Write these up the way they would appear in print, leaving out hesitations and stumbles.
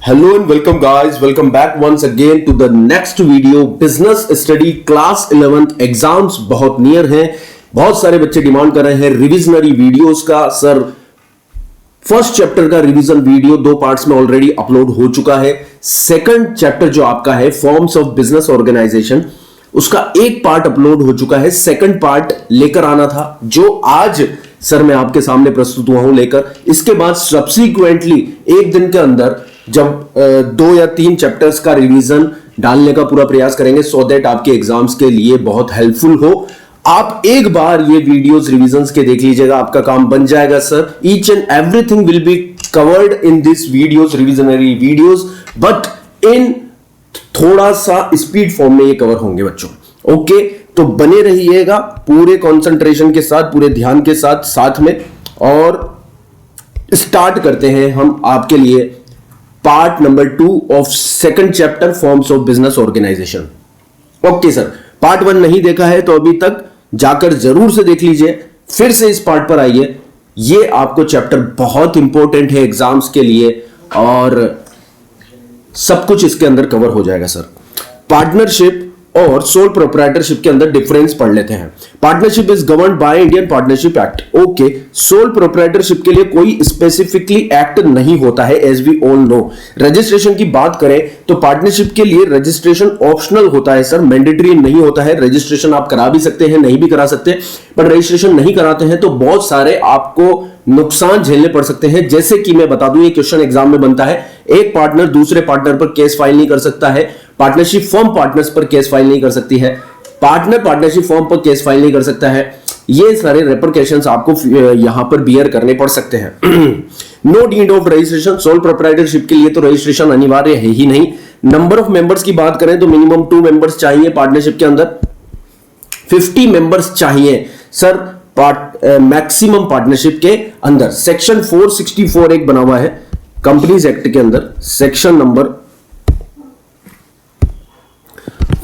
Hello and welcome guys, welcome back once again to the next video. Business study class 11th exams बहुत near हैं. बहुत सारे बच्चे demand कर रहे हैं रिविजनरी वीडियोस का. सर फर्स्ट चैप्टर का रिवीजन वीडियो 2 पार्ट्स में ऑलरेडी अपलोड हो चुका है. सेकंड चैप्टर जो आपका है फॉर्म्स ऑफ बिजनेस ऑर्गेनाइजेशन, उसका एक पार्ट अपलोड हो चुका है. सेकंड पार्ट लेकर आना था जो आज सर मैं आपके सामने प्रस्तुत हुआ हूं लेकर. इसके बाद सब्सिक्वेंटली एक दिन के अंदर जब 2 या 3 चैप्टर्स का रिवीजन डालने का पूरा प्रयास करेंगे सो दैट आपके एग्जाम्स के लिए बहुत हेल्पफुल हो. आप एक बार ये वीडियोस रिवीजन्स के देख लीजिएगा, आपका काम बन जाएगा sir. Each and everything will be covered in this videos, revisionary videos, but in थोड़ा सा स्पीड फॉर्म में ये कवर होंगे बच्चों. ओके, तो बने रहिएगा पूरे कंसंट्रेशन के साथ, पूरे ध्यान के साथ में. और स्टार्ट करते हैं हम आपके लिए part number 2 of second chapter forms of business organisation. Okay sir, part 1 नहीं देखा है तो अभी तक जाकर जरूर से देख लीजिए, फिर से इस पार्ट पर आइए. ये आपको चैप्टर बहुत इंपॉर्टेंट है एग्जाम्स के लिए और सब कुछ इसके अंदर कवर हो जाएगा सर. पार्टनरशिप और सोल प्रोप्राइटरशिप के अंदर डिफरेंस पढ़ लेते हैं. Partnership is governed by Indian partnership act. Okay, sole proprietorship के लिए कोई स्पेसिफिकली एक्ट नहीं होता है as we all know. Registration की बात करें तो पार्टनरशिप के लिए रजिस्ट्रेशन ऑप्शनल होता है सर, मैंडेटरी नहीं होता है. रजिस्ट्रेशन आप करा भी सकते हैं, नहीं भी करा सकते, बट रजिस्ट्रेशन नहीं कराते हैं तो बहुत सारे आपको नुकसान झेलने पड़ सकते हैं. जैसे कि मैं बता दूं, ये क्वेश्चन एग्जाम में बनता है. एक पार्टनर दूसरे पार्टनर पर केस फाइल नहीं कर सकता है. पार्टनरशिप फर्म पार्टनर्स पर केस फाइल नहीं कर सकती है. पार्टनर पार्टनरशिप फर्म पर केस फाइल नहीं कर सकता है. ये सारे रेपरकेशंस आपको यहां पर बियर करने पड़ सकते हैं. No need of registration. Sole proprietorship के लिए तो रजिस्ट्रेशन अनिवार्य है ही नहीं. नंबर ऑफ मेंबर्स की बात करें तो मिनिमम 2 मेंबर्स चाहिए. पार्टनरशिप के अंदर 50 मेंबर्स चाहिए सर. मैक्सिमम पार्टनरशिप के अंदर सेक्शन 464 एक बना हुआ है कंपनीज एक्ट के अंदर. सेक्शन नंबर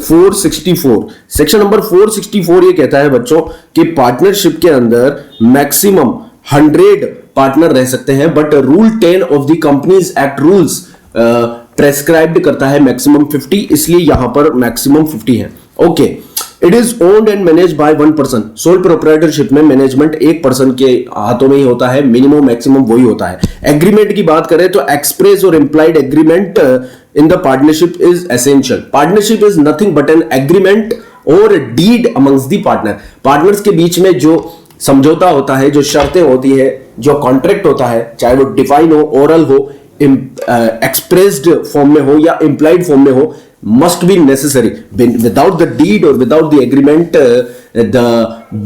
464, सेक्शन नंबर 464 ये कहता है बच्चों कि पार्टनरशिप के अंदर मैक्सिमम 100 पार्टनर रह सकते हैं, but rule 10 of the companies act rules prescribed करता है मैक्सिमम 50, इसलिए यहां पर मैक्सिमम 50 है. Okay, it is owned and manage by 1 person. Sole proprietorship में मैनेजमेंट एक पर्सन के हाथों में ही होता है. मिनिमम मैक्सिमम वही होता है. एग्रीमेंट की बात करें तो एक्सप्रेस और implied agreement in the partnership is essential. Partnership is nothing but an agreement और deed amongst the partner. Partners के बीच में जो समझौता होता है, जो शर्तें होती है, जो कॉन्ट्रैक्ट होता है, चाहे वो डिफाइन हो, ओरल हो, एक्सप्रेस्ड फॉर्म में हो या इंप्लाइड फॉर्म में हो, must be necessary. Without the deed or without the agreement, the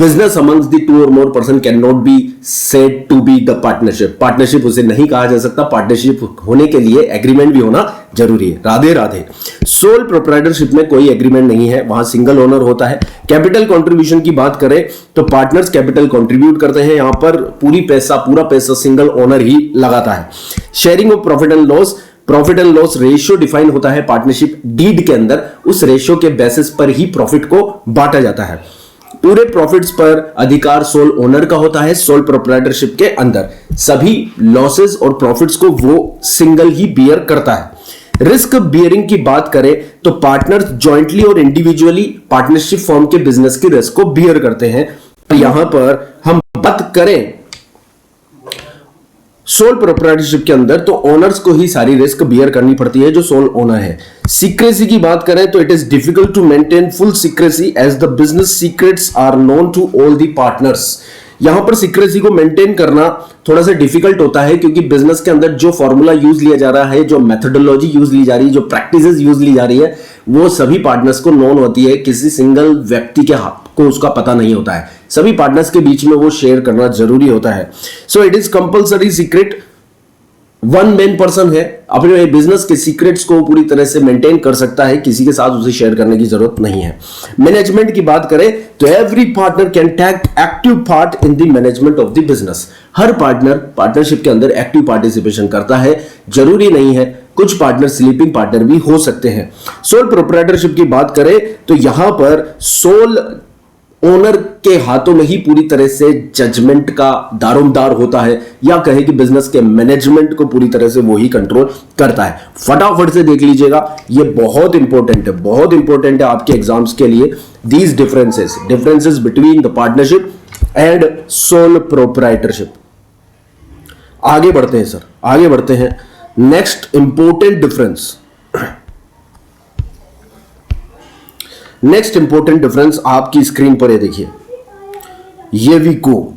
business amongst the 2 or more person cannot be said to be the partnership. Partnership उसे नहीं कहा जा सकता. पार्टनरशिप होने के लिए एग्रीमेंट भी होना जरूरी है. राधे राधे. सोल प्रोप्राइटरशिप में कोई एग्रीमेंट नहीं है, वहां सिंगल ओनर होता है. कैपिटल कंट्रीब्यूशन की बात करें तो पार्टनर्स कैपिटल कंट्रीब्यूट करते हैं. यहां पर पूरा पैसा सिंगल ओनर ही लगाता है. Sharing of profit and loss, profit and loss ratio define होता है पार्टनरशिप डीड के अंदर. उस रेशियो के बेसिस पर ही प्रॉफिट को बांटा जाता है. पूरे प्रॉफिट्स पर अधिकार सोल ओनर का होता है. सोल प्रोप्राइटरशिप के अंदर सभी लॉसेस और प्रॉफिट्स को वो सिंगल ही बियर करता है. रिस्क बियरिंग की बात करें तो पार्टनर्स जॉइंटली और इंडिविजुअली पार्टनरशिप फर्म के बिजनेस की रिस्क को बियर करते हैं. यहां पर हम बात करें सोल प्रोप्राइटरशिप के अंदर तो ओनर्स को ही सारी रिस्क बियर करनी पड़ती है जो सोल ओनर है. सीक्रेसी की बात करें तो it is difficult to maintain full secrecy as the business secrets are known to all the partners. यहां पर सीक्रेसी को मेंटेन करना थोड़ा सा डिफिकल्ट होता है क्योंकि बिजनेस के अंदर जो फॉर्मूला यूज लिया जा रहा है, जो मेथोडोलॉजी यूज ली जा रही है, जो प्रैक्टिसेस यूज ली जा रही है, वो सभी पार्टनर्स को नोन होती है. किसी सिंगल व्यक्ति के हाथ को उसका पता नहीं होता है. सभी पार्टनर्स के बीच में वो शेयर करना जरूरी होता है. So it is compulsory secret. 1 man person है, अपने बिजनेस के सीक्रेट्स को पूरी तरह से मेंटेन कर सकता है, किसी के साथ उसे शेयर करने की जरूरत नहीं है. मैनेजमेंट की बात करें तो every partner can take active part in the management of the business. हर पार्टनर पार्टनरशिप के अंदर एक्टिव पार्टिसिपेशन करता है. जरूरी नहीं है, कुछ पार्टनर स्लीपिंग पार्टनर भी हो सकते हैं. सोल प्रोप्राइटरशिप की बात करें तो यहां पर सोल ओनर के हाथों में ही पूरी तरह से जजमेंट का दारोमदार होता है, या कहे कि बिजनेस के मैनेजमेंट को पूरी तरह से वो ही कंट्रोल करता है। फटाफट से देख लीजिएगा, ये बहुत इंपॉर्टेंट है, बहुत इंपॉर्टेंट है आपके एग्जाम्स के लिए। These differences between the partnership and sole proprietorship. आगे बढ़ते हैं सर, आगे बढ़ते हैं। नेक्स्ट इंपॉर्टेंट डिफरेंस आपकी स्क्रीन पर ये देखिए, ये we go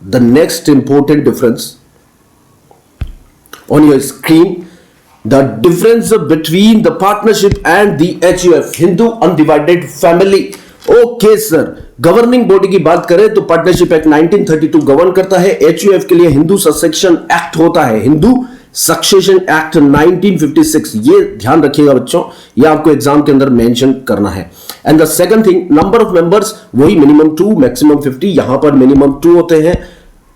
the next important difference on your screen, the difference between the partnership and the HUF, Hindu undivided family. Okay sir, governing body की बात करें तो पार्टनरशिप एक्ट 1932 गवर्न करता है। HUF के लिए हिंदू सक्सेशन एक्ट होता है, हिंदू सक्सेशन एक्ट 1956। ये ध्यान रखिएगा बच्चों, ये आपको एग्जाम के अंदर मेंशन करना है। And the second thing, number of members वही मिनिमम 2 मैक्सिमम 50। यहां पर मिनिमम 2 होते हैं,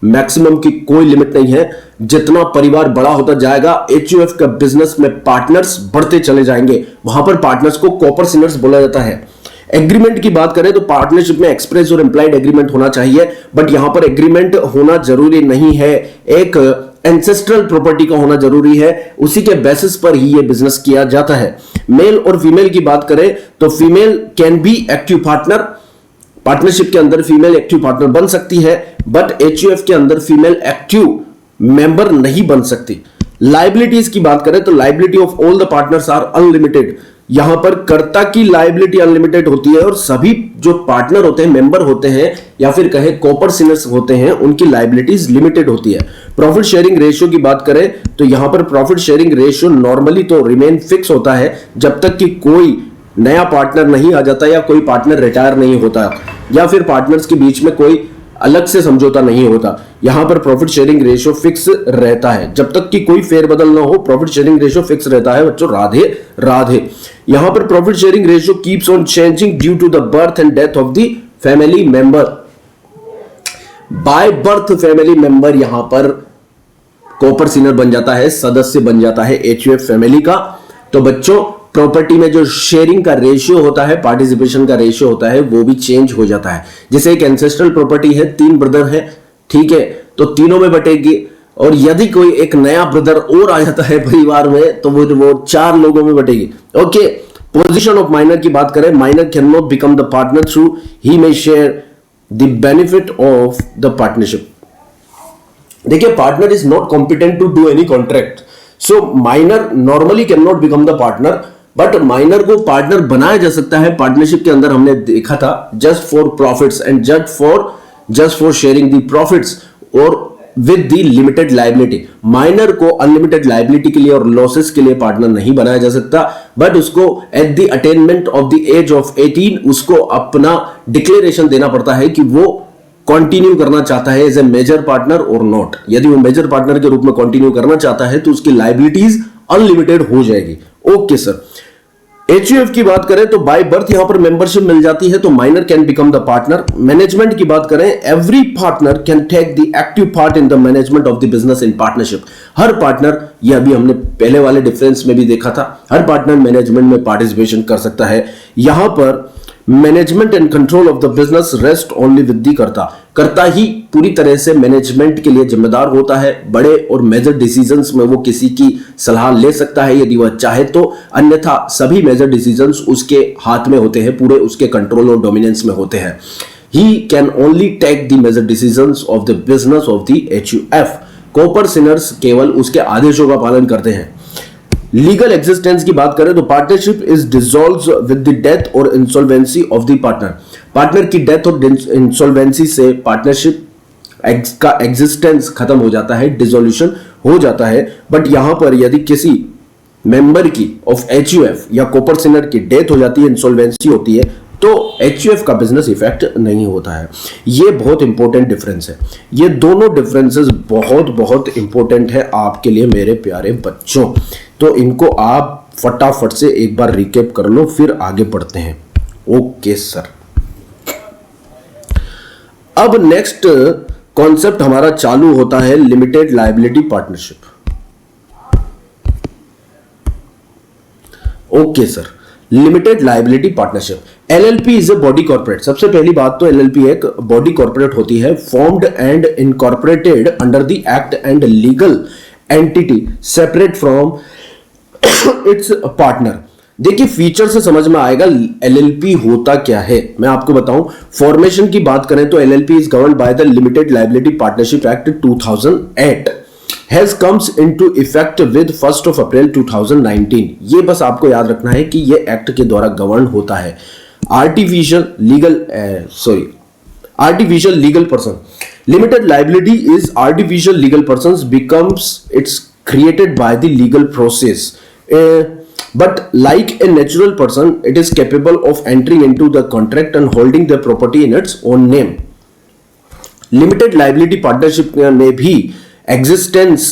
मैक्सिमम की कोई लिमिट नहीं है। जितना परिवार बड़ा होता जाएगा, HUF का बिजनेस में पार्टनर्स बढ़ते चले जाएंगे। वहां पर पार्टनर्स को कॉपर सिनर्स बोला जाता है। एग्रीमेंट की बात करें तो पार्टनरशिप में एक्सप्रेस और इंप्लाइड एग्रीमेंट होना चाहिए, बट यहां पर एग्रीमेंट होना जरूरी नहीं है, एक एंसेस्ट्रल प्रॉपर्टी का होना जरूरी है, उसी के बेसिस पर ही ये बिजनेस किया जाता है। मेल और फीमेल की बात करें तो female can be active partner, partnership के अंदर फीमेल एक्टिव पार्टनर बन सकती है, बट HUF के अंदर फीमेल एक्टिव मेंबर नहीं बन सकती। लाइबिलिटीज की बात करें तो liability of all the partners are unlimited. यहां पर कर्ता की लायबिलिटी अनलिमिटेड होती है और सभी जो पार्टनर होते हैं, मेंबर होते हैं, या फिर कहे कॉपर सिनर्स होते हैं, उनकी लायबिलिटीज लिमिटेड होती है। प्रॉफिट शेयरिंग रेशियो की बात करें तो यहां पर प्रॉफिट शेयरिंग रेशियो नॉर्मली तो रिमेन फिक्स होता है जब तक कि कोई नया पार्टनर नहीं आ जाता, या कोई पार्टनर रिटायर नहीं होता, या फिर पार्टनर्स के बीच में कोई अलग से समझौता नहीं होता। यहां पर प्रॉफिट शेयरिंग रेशियो फिक्स रहता है, जब तक कि कोई फेरबदल ना हो प्रॉफिट शेयरिंग रेशियो फिक्स रहता है बच्चों। राधे राधे। यहां पर profit sharing ratio keeps on changing due to the birth and death of the family member. By birth family member यहां पर कॉपर सिनर बन जाता है, सदस्य बन जाता है HUF फैमिली का। तो बच्चों, प्रॉपर्टी में जो शेयरिंग का रेशियो होता है, पार्टिसिपेशन का रेशियो होता है, वो भी चेंज हो जाता है। जैसे एक एंसेस्ट्रल प्रॉपर्टी है, 3 ब्रदर है, ठीक है, तो तीनों में बटेगी, और यदि कोई एक नया ब्रदर और आ जाता है परिवार में तो वो 4 लोगों में बटेगी। ओके। पोजीशन ऑफ माइनर की बात करें, minor cannot become the partner though he may share the benefit of the partnership. देखिए, partner is not competent to do any contract, so minor normally cannot become the partner, but minor को partner बनाया जा सकता है। Partnership के अंदर हमने देखा था, just for profits and just for sharing the profits और with the limited liability. Minor को अनलिमिटेड लायबिलिटी के लिए और लॉसेस के लिए पार्टनर नहीं बनाया जा सकता, बट उसको at the attainment of the age of 18 उसको अपना डिक्लेरेशन देना पड़ता है कि वो कंटिन्यू करना चाहता है एज ए मेजर पार्टनर और नॉट। यदि वो मेजर पार्टनर के रूप में कंटिन्यू करना चाहता है तो उसकी लायबिलिटीज अनलिमिटेड हो जाएगी। Okay sir. HUF की बात करें तो बाय बर्थ यहां पर मेंबरशिप मिल जाती है, तो minor can become the partner. Management की बात करें, every partner can take the active part in the management of the business in partnership. हर पार्टनर, यह अभी हमने पहले वाले डिफरेंस में भी देखा था, हर पार्टनर मैनेजमेंट में पार्टिसिपेशन कर सकता है। यहां पर management and control of the business rest only with the कर्ता ही पूरी तरह से मैनेजमेंट के लिए जिम्मेदार होता है। बड़े और मेजर डिसीजंस में वो किसी की सलाह ले सकता है यदि वह चाहे तो, अन्यथा सभी मेजर डिसीजंस उसके हाथ में होते हैं, पूरे उसके कंट्रोल और डोमिनेंस में होते हैं। He can only take the major decisions of the business of the HUF। Coparceners केवल उसके आदेशों का पालन करते हैं। लीगल एग्जिस्टेंस की बात करें तो partnership is dissolved with the death और insolvency of the partner. Partner की डेथ और इंसॉल्वेंसी से पार्टनरशिप का एग्जिस्टेंस खत्म हो जाता है, डिसोल्यूशन हो जाता है। बट यहां पर यदि किसी मेंबर की ऑफ HUF या कॉपर सिनर की डेथ हो जाती है, इंसॉल्वेंसी होती है, तो HUF का बिजनेस इफेक्ट नहीं होता है। ये बहुत इंपॉर्टेंट डिफरेंस है। ये दोनों डिफरेंसेस बहुत बहुत इंपॉर्टेंट है आपके लिए मेरे प्यारे बच्चों, तो इनको आप फटाफट से एक बार रिकैप कर लो, फिर आगे बढ़ते हैं। Okay sir. अब नेक्स्ट कॉन्सेप्ट हमारा चालू होता है limited liability partnership. Okay sir, limited liability partnership. LLP is a body corporate. सबसे पहली बात तो एलएलपी एक बॉडी कॉर्पोरेट होती है, formed and incorporated under the act and legal entity separate from it's partner. देखिए फीचर से समझ में आएगा एलएलपी होता क्या है, मैं आपको बताऊं। फॉर्मेशन की बात करें तो LLP is governed by the limited liability partnership act 2008 has comes into effect with 1 अप्रैल 2019। ये बस आपको याद रखना है कि ये एक्ट के द्वारा गवर्न होता है। Artificial legal person. Limited liability is artificial legal person becomes it's created by the legal process, but like a natural person it is capable of entering into the contract and holding the property in its own name. Limited liability partnership में भी existence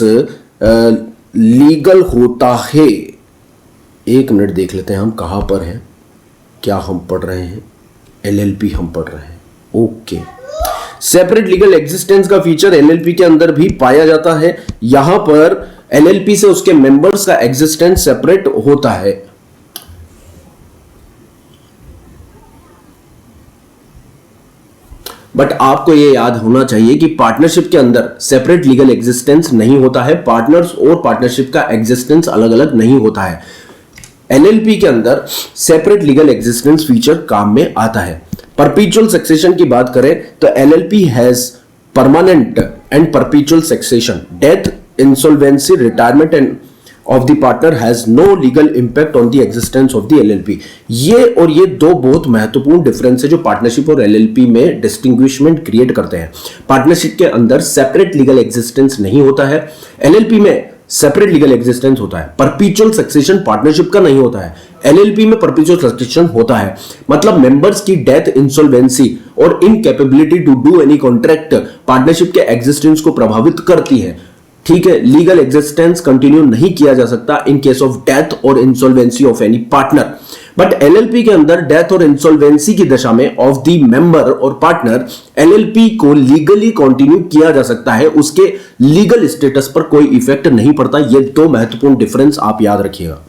legal होता है। एक minute देख लेते हैं हम कहां पर हैं, क्या हम पढ़ रहे हैं, LLP हम पढ़ रहे हैं। ओके, सेपरेट लीगल एग्जिस्टेंस का फीचर एलएलपी के अंदर भी पाया जाता है। यहां पर एलएलपी से उसके मेंबर्स का एग्जिस्टेंस सेपरेट होता है। बट आपको यह याद होना चाहिए कि पार्टनरशिप के अंदर सेपरेट लीगल एग्जिस्टेंस नहीं होता है, पार्टनर्स और पार्टनरशिप का एग्जिस्टेंस अलग अलग नहीं होता है। एलएलपी के अंदर सेपरेट लीगल एग्जिस्टेंस फीचर काम में आता है। परपीचुअल सक्सेशन की बात करें तो LLP has permanent and perpetual succession. Death, insolvency, retirement and of the partner has no legal impact on the existence of the LLP. ये दो बहुत महत्वपूर्ण डिफरेंस है जो पार्टनरशिप और एलएलपी में डिस्टिंग्विशमेंट क्रिएट करते हैं। पार्टनरशिप के अंदर सेपरेट लीगल एग्जिस्टेंस नहीं होता है, एलएलपी में सेपरेट लीगल एग्जिस्टेंस होता है। परपीचुअल सक्सेशन पार्टनरशिप का नहीं होता है, एलएलपी में परपीचुअल सक्सेशन होता है। मतलब मेंबर्स की डेथ, इंसॉल्वेंसी और incapability to do any contract partnership के एग्जिस्टेंस को प्रभावित करती है। ठीक है, लीगल एग्जिस्टेंस कंटिन्यू नहीं किया जा सकता इन केस ऑफ डेथ और insolvency of any partner. But LLP के अंदर डेथ और इंसॉल्वेंसी की दशा में ऑफ द मेंबर और पार्टनर एलएलपी को लीगली कंटिन्यू किया जा सकता है, उसके लीगल स्टेटस पर कोई इफेक्ट नहीं पड़ता। ये दो महत्वपूर्ण डिफरेंस आप याद रखिएगा।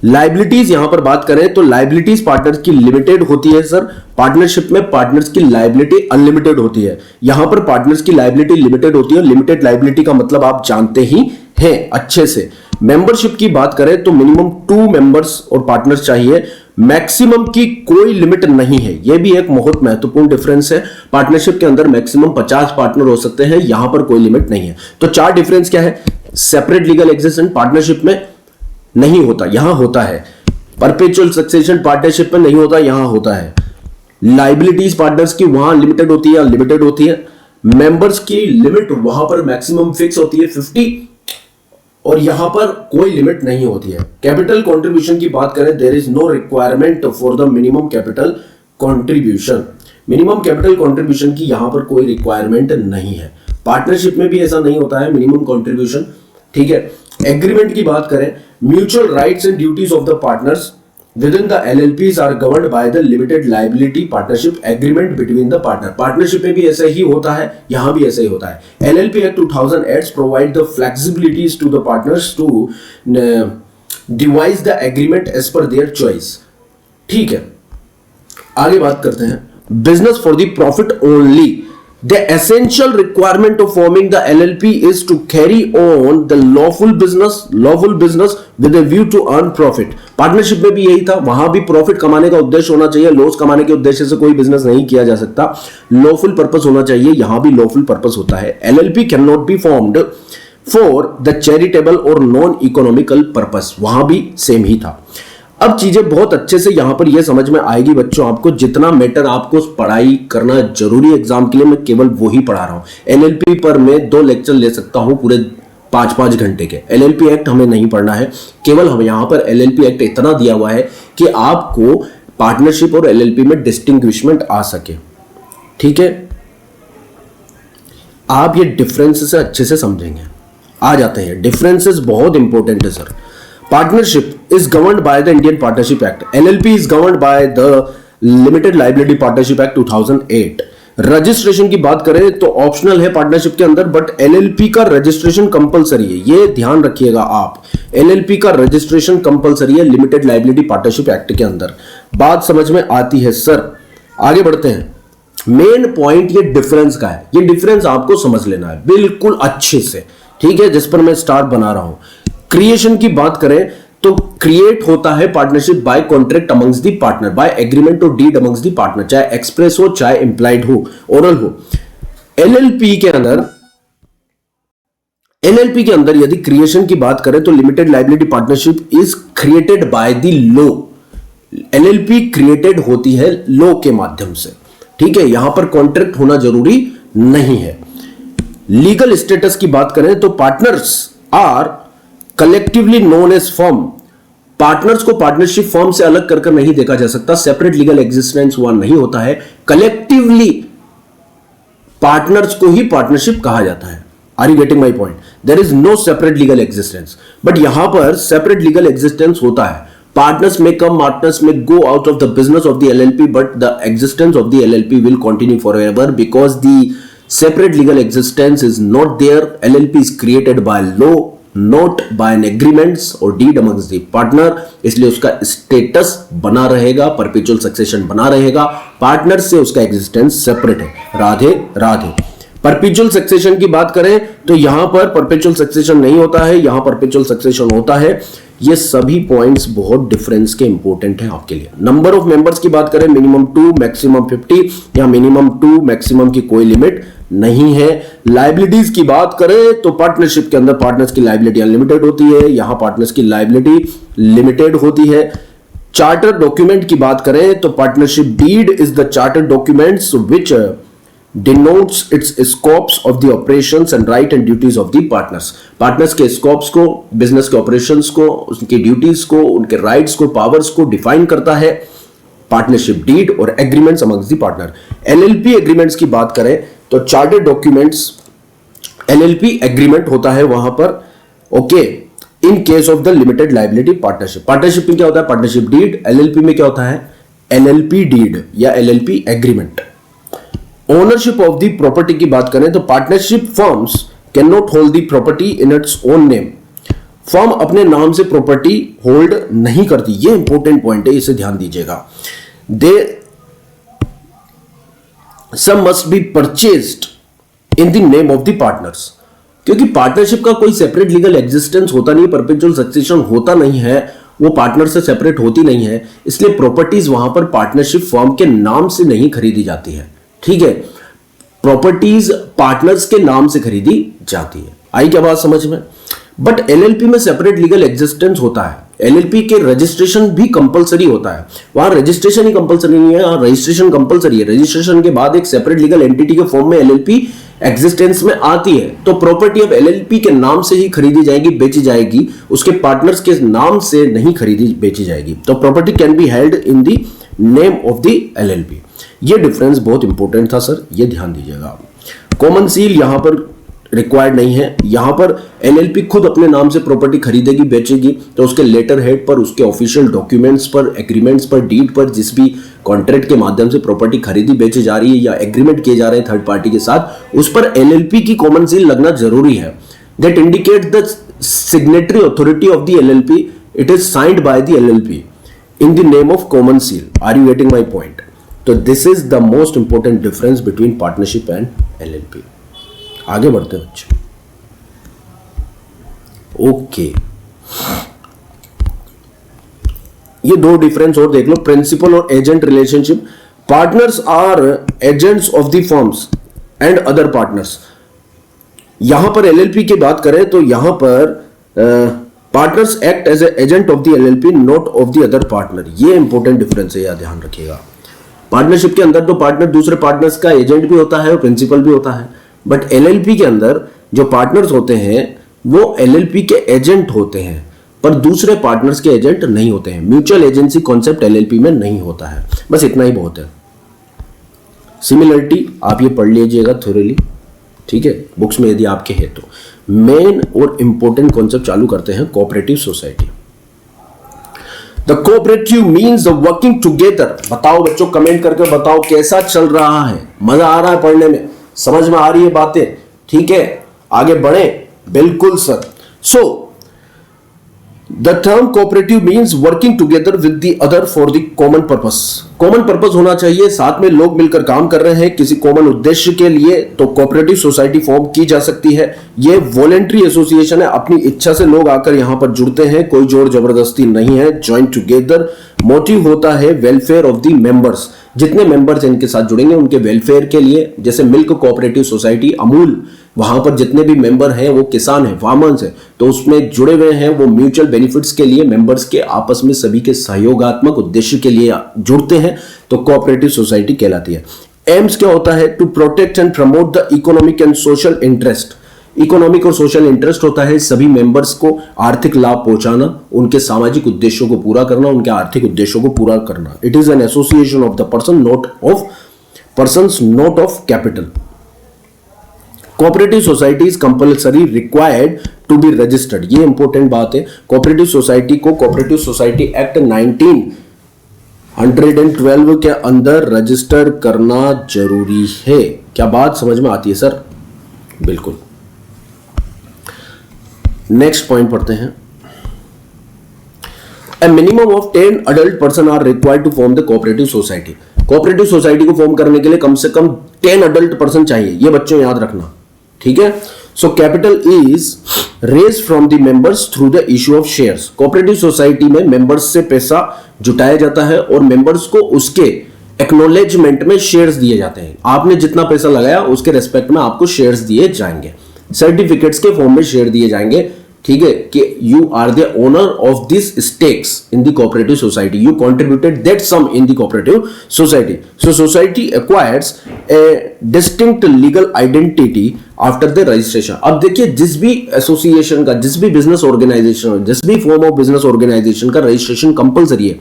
लाइबिलिटीज यहां पर बात करें तो लाइबिलिटीज पार्टनर की लिमिटेड होती है सर, पार्टनरशिप में पार्टनर्स की लाइबिलिटी अनलिमिटेड होती है। यहां पर पार्टनर्स की लाइबिलिटी लिमिटेड होती है। लिमिटेड लाइबिलिटी का मतलब आप जानते ही हैं अच्छे से। मेंबरशिप की बात करें तो मिनिमम 2 मेंबर्स और पार्टनर्स चाहिए, मैक्सिमम की कोई लिमिट नहीं है। यह भी एक बहुत महत्वपूर्ण डिफरेंस है। पार्टनरशिप के अंदर मैक्सिमम 50 पार्टनर हो सकते हैं, यहां पर कोई लिमिट नहीं है। तो 4 डिफरेंस क्या है? सेपरेट लीगल एग्जिस्टेंस पार्टनरशिप में नहीं होता, यहां होता है। परपेचुअल सक्सेशन पार्टनरशिप में नहीं होता, यहां होता है। लाइबिलिटीज पार्टनर्स की वहां लिमिटेड होती है, अनलिमिटेड होती है। मेंबर्स की लिमिट वहां पर मैक्सिमम फिक्स होती है 50 और यहां पर कोई लिमिट नहीं होती है। कैपिटल कंट्रीब्यूशन की बात करें, there is no requirement for the minimum capital contribution. Minimum capital contribution की यहां पर कोई रिक्वायरमेंट नहीं है। पार्टनरशिप में भी ऐसा नहीं होता है मिनिमम कंट्रीब्यूशन। ठीक है, एग्रीमेंट की बात करें, mutual rights and duties of the partners within the LLPs are governed by the limited liability partnership agreement between the partner। Partnership में भी ऐसा ही होता है, यहां भी ऐसा ही होता है। LLP Act 2008 provide the flexibilities to the partners to devise the agreement as per their choice। ठीक है, आगे बात करते हैं। Business for the profit only. The essential requirement of forming the LLP is to carry on the lawful business with a view to earn profit। Partnership में भी यही था, वहां भी प्रॉफिट कमाने का उद्देश्य होना चाहिए। लॉस कमाने के उद्देश्य से कोई बिजनेस नहीं किया जा सकता, लॉफुल पर्पस होना चाहिए। यहां भी लॉफुल पर्पस होता है। LLP can not be formed for the charitable और नॉन इकोनॉमिकल पर्पस, वहां भी सेम ही था। अब चीजें बहुत अच्छे से यहां पर यह समझ में आएगी बच्चों, आपको जितना मैटर आपको पढ़ाई करना जरूरी एग्जाम के लिए, मैं केवल वो ही पढ़ा रहा हूं। एलएलपी पर मैं 2 लेक्चर ले सकता हूं पूरे 5-5 घंटे के। एलएलपी एक्ट हमें नहीं पढ़ना है, केवल हम यहां पर एलएलपी एक्ट इतना दिया हुआ है कि आपको पार्टनरशिप और एलएलपी में डिस्टिंग्विशमेंट आ सके। ठीक है, आप ये डिफरेंसेस अच्छे से समझेंगे। आ जाते हैं, डिफरेंसेस बहुत इंपॉर्टेंट है sir. Partnership is governed by the Indian Partnership Act. LLP is governed by the Limited Liability Partnership Act 2008. Registration की बात करें तो ऑप्शनल है पार्टनरशिप के अंदर, बट एलएलपी का रजिस्ट्रेशन कंपलसरी है, ये ध्यान रखिएगा आप। एलएलपी का रजिस्ट्रेशन कंपलसरी है लिमिटेड लायबिलिटी पार्टनरशिप एक्ट के अंदर। बात समझ में आती है सर? आगे बढ़ते हैं। मेन पॉइंट ये डिफरेंस का है, ये डिफरेंस आपको समझ लेना है बिल्कुल अच्छे से, ठीक है, जिस पर मैं स्टार बना रहा हूं। क्रिएशन की बात करें तो क्रिएट होता है partnership by contract amongst the partner, by agreement और डीड अमंग्स दी पार्टनर, चाहे एक्सप्रेस हो चाहे इंप्लाइड हो, ओरल हो। एलएलपी के अंदर यदि क्रिएशन की बात करें तो limited liability partnership is created by the law. LLP created होती है लॉ के माध्यम से, ठीक है, यहां पर कॉन्ट्रैक्ट होना जरूरी नहीं है। लीगल स्टेटस की बात करें तो partners are collectively known as firm. Partners को पार्टनरशिप फर्म से अलग कर नहीं देखा जा सकता, सेपरेट लीगल एग्जिस्टेंस हुआ नहीं होता है। कलेक्टिवली पार्टनर्स को ही पार्टनरशिप कहा जाता है। Are you getting my point? There is no separate legal existence, but यहां पर सेपरेट लीगल एग्जिस्टेंस होता है। Partners may come, partners may go out of the business of the LLP, but the existence of the LLP will continue forever because the separate legal existence is not there. LLP is created by law, not by an agreements or deed amongst the partner. इसलिए उसका status बना रहेगा, perpetual succession बना रहेगा। Partner से उसका existence separate है। Radhe Radhe. Perpetual succession की बात करें तो यहां पर परपेचुअल सक्सेशन नहीं होता है, यहां परपेचुअल सक्सेशन होता है। ये सभी पॉइंट्स बहुत डिफरेंस के इंपॉर्टेंट हैं आपके लिए। नंबर ऑफ मेंबर्स की बात करें मिनिमम 2 मैक्सिमम 50, या मिनिमम 2 मैक्सिमम की कोई लिमिट नहीं है। लायबिलिटीज की बात करें तो पार्टनरशिप के अंदर पार्टनर्स की लायबिलिटी अनलिमिटेड होती है, यहां पार्टनर्स की लायबिलिटी लिमिटेड होती है। चार्टर डॉक्यूमेंट की बात करें तो partnership deed is the charter documents which denotes its scopes of the operations and right and duties of the partners. Partners के scopes को, business के operations को, उनके duties को, उनके rights को, powers को define करता है partnership deed और agreements amongst the partner. LLP agreements की बात करें तो chartered documents LLP agreement होता है वहां पर, okay, in case of the limited liability partnership. Partnership में क्या होता है? Partnership deed. LLP में क्या होता है? LLP deed या LLP agreement. Ownership of the property की बात करें तो partnership firms can not hold the property in its own name. Firm अपने नाम से प्रॉपर्टी होल्ड नहीं करती, ये इंपॉर्टेंट पॉइंट है, इसे ध्यान दीजिएगा। They some must be purchased in the name of the partners, क्योंकि पार्टनरशिप का कोई सेपरेट लीगल एग्जिस्टेंस होता नहीं है, परपेचुअल सक्सेशन होता नहीं है, वो पार्टनर से सेपरेट होती नहीं है, इसलिए प्रॉपर्टीज वहां पर पार्टनरशिप फर्म के नाम से नहीं खरीदी जाती है, ठीक है। प्रॉपर्टीज पार्टनर्स के नाम से खरीदी जाती है। आई क्या बात समझ में? बट एलएलपी में सेपरेट लीगल एग्जिस्टेंस होता है। एलएलपी के रजिस्ट्रेशन भी कंपलसरी होता है, वहां रजिस्ट्रेशन ही कंपलसरी नहीं है, वहां रजिस्ट्रेशन कंपलसरी है। रजिस्ट्रेशन के बाद एक सेपरेट लीगल एंटिटी के फॉर्म में एलएलपी एग्जिस्टेंस में आती है, तो प्रॉपर्टी अब एलएलपी के नाम से ही खरीदी जाएगी, बेची जाएगी, उसके पार्टनर्स के नाम से नहीं खरीदी बेची जाएगी। तो property can be held in the name of the LLP. ये डिफरेंस बहुत इंपॉर्टेंट था सर, ये ध्यान दीजिएगा। कॉमन सील यहां पर रिक्वायर्ड नहीं है, यहां पर एलएलपी खुद अपने नाम से प्रॉपर्टी खरीदेगी बेचेगी, तो उसके लेटर हेड पर, उसके ऑफिशियल डॉक्यूमेंट्स पर, एग्रीमेंट्स पर, डीड पर, जिस भी कॉन्ट्रैक्ट के माध्यम से प्रॉपर्टी खरीदी बेची जा रही है या एग्रीमेंट किए जा रहे हैं थर्ड पार्टी के साथ, उस पर एलएलपी की कॉमन सील लगना जरूरी है। That indicate the signatory authority of the LLP, it is signed by the LLP in the name of common seal. Are you getting my point? तो this is the most important difference between partnership and LLP. आगे बढ़ते हैं बच्चे। Okay, ये दो difference और देख लो, प्रिंसिपल और agent relationship. Partners are agents of the firms and other partners. यहां पर एलएलपी की बात करें तो यहां पर partners act as agent of the LLP, not of the other partner. ये इंपॉर्टेंट डिफरेंस है, यह ध्यान रखिएगा। पार्टनरशिप के अंदर तो पार्टनर दूसरे पार्टनर्स का एजेंट भी होता है और प्रिंसिपल भी होता है, बट एलएलपी के अंदर जो पार्टनर्स होते हैं वो एलएलपी के एजेंट होते हैं, पर दूसरे पार्टनर्स के एजेंट नहीं होते हैं। म्यूचुअल एजेंसी कॉन्सेप्ट एलएलपी में नहीं होता है। बस इतना ही बहुत है। सिमिलरिटी आप ये पढ़ लीजिएगा थोरली, ठीक है, बुक्स में यदि आपके है तो। मेन और इंपॉर्टेंट कॉन्सेप्ट चालू करते हैं cooperative society. The cooperative means the working together. बताओ बच्चों, कमेंट करके बताओ कैसा चल रहा है, मजा आ रहा है पढ़ने में, समझ में आ रही है बातें? ठीक है, आगे बढ़े। बिल्कुल sir. So the term cooperative means working together with the other for the common purpose. Common purpose होना चाहिए, साथ में लोग मिलकर काम कर रहे हैं किसी कॉमन उद्देश्य के लिए, तो कोऑपरेटिव सोसाइटी फॉर्म की जा सकती है। ये वॉलेंट्री एसोसिएशन है, अपनी इच्छा से लोग आकर यहां पर जुड़ते हैं, कोई जोर जबरदस्ती नहीं है। ज्वाइन टुगेदर, मोटिव होता है वेलफेयर ऑफ द मेंबर्स। जितने मेंबर्स इनके साथ जुड़ेंगे उनके वेलफेयर के लिए, जैसे मिल्क कोऑपरेटिव सोसाइटी अमूल, वहां पर जितने भी मेंबर हैं वो किसान हैं, फार्मर्स हैं, तो उसमें जुड़े हुए हैं, वो म्यूचुअल बेनिफिट्स के लिए, मेंबर्स के आपस में सभी के सहयोगात्मक उद्देश्य के लिए जुड़ते हैं, तो कोऑपरेटिव सोसाइटी कहलाती है। एम्स क्या होता है? To protect and promote the economic and social interest. Economic और सोशल इंटरेस्ट होता है सभी मेंबर्स को आर्थिक लाभ पहुंचाना, उनके सामाजिक उद्देश्यों को पूरा करना, उनके आर्थिक उद्देश्यों को पूरा करना। It is an association of the person, not of persons, not of capital. Cooperative society is compulsory required to be registered. ये इंपॉर्टेंट बात है। कोऑपरेटिव सोसाइटी को कोऑपरेटिव सोसाइटी एक्ट 1912 के अंदर रजिस्टर करना जरूरी है। क्या बात समझ में आती है सर? बिल्कुल। नेक्स्ट पॉइंट पढ़ते हैं। A minimum of 10 adult person are required to form the cooperative society. Cooperative society को फॉर्म करने के लिए कम से कम 10 अडल्ट पर्सन चाहिए, ये बच्चों याद रखना, ठीक है। So capital is raise from the members through the issue of shares. Cooperative society में मेंबर्स से पैसा जुटाया जाता है और मेंबर्स को उसके एक्नॉलेजमेंट में शेयर्स दिए जाते हैं। आपने जितना पैसा लगाया उसके रेस्पेक्ट में आपको शेयर्स दिए जाएंगे, सर्टिफिकेट्स के फॉर्म में शेयर दिए जाएंगे, ठीक है, कि you are the owner of this stakes in the cooperative society, you contributed that sum in the cooperative society. So society acquires a distinct legal identity after the registration. अब देखिए, जिस भी एसोसिएशन का, जिस भी बिजनेस ऑर्गेनाइजेशन, जिस भी form of business organisation का रजिस्ट्रेशन कंपलसरी है,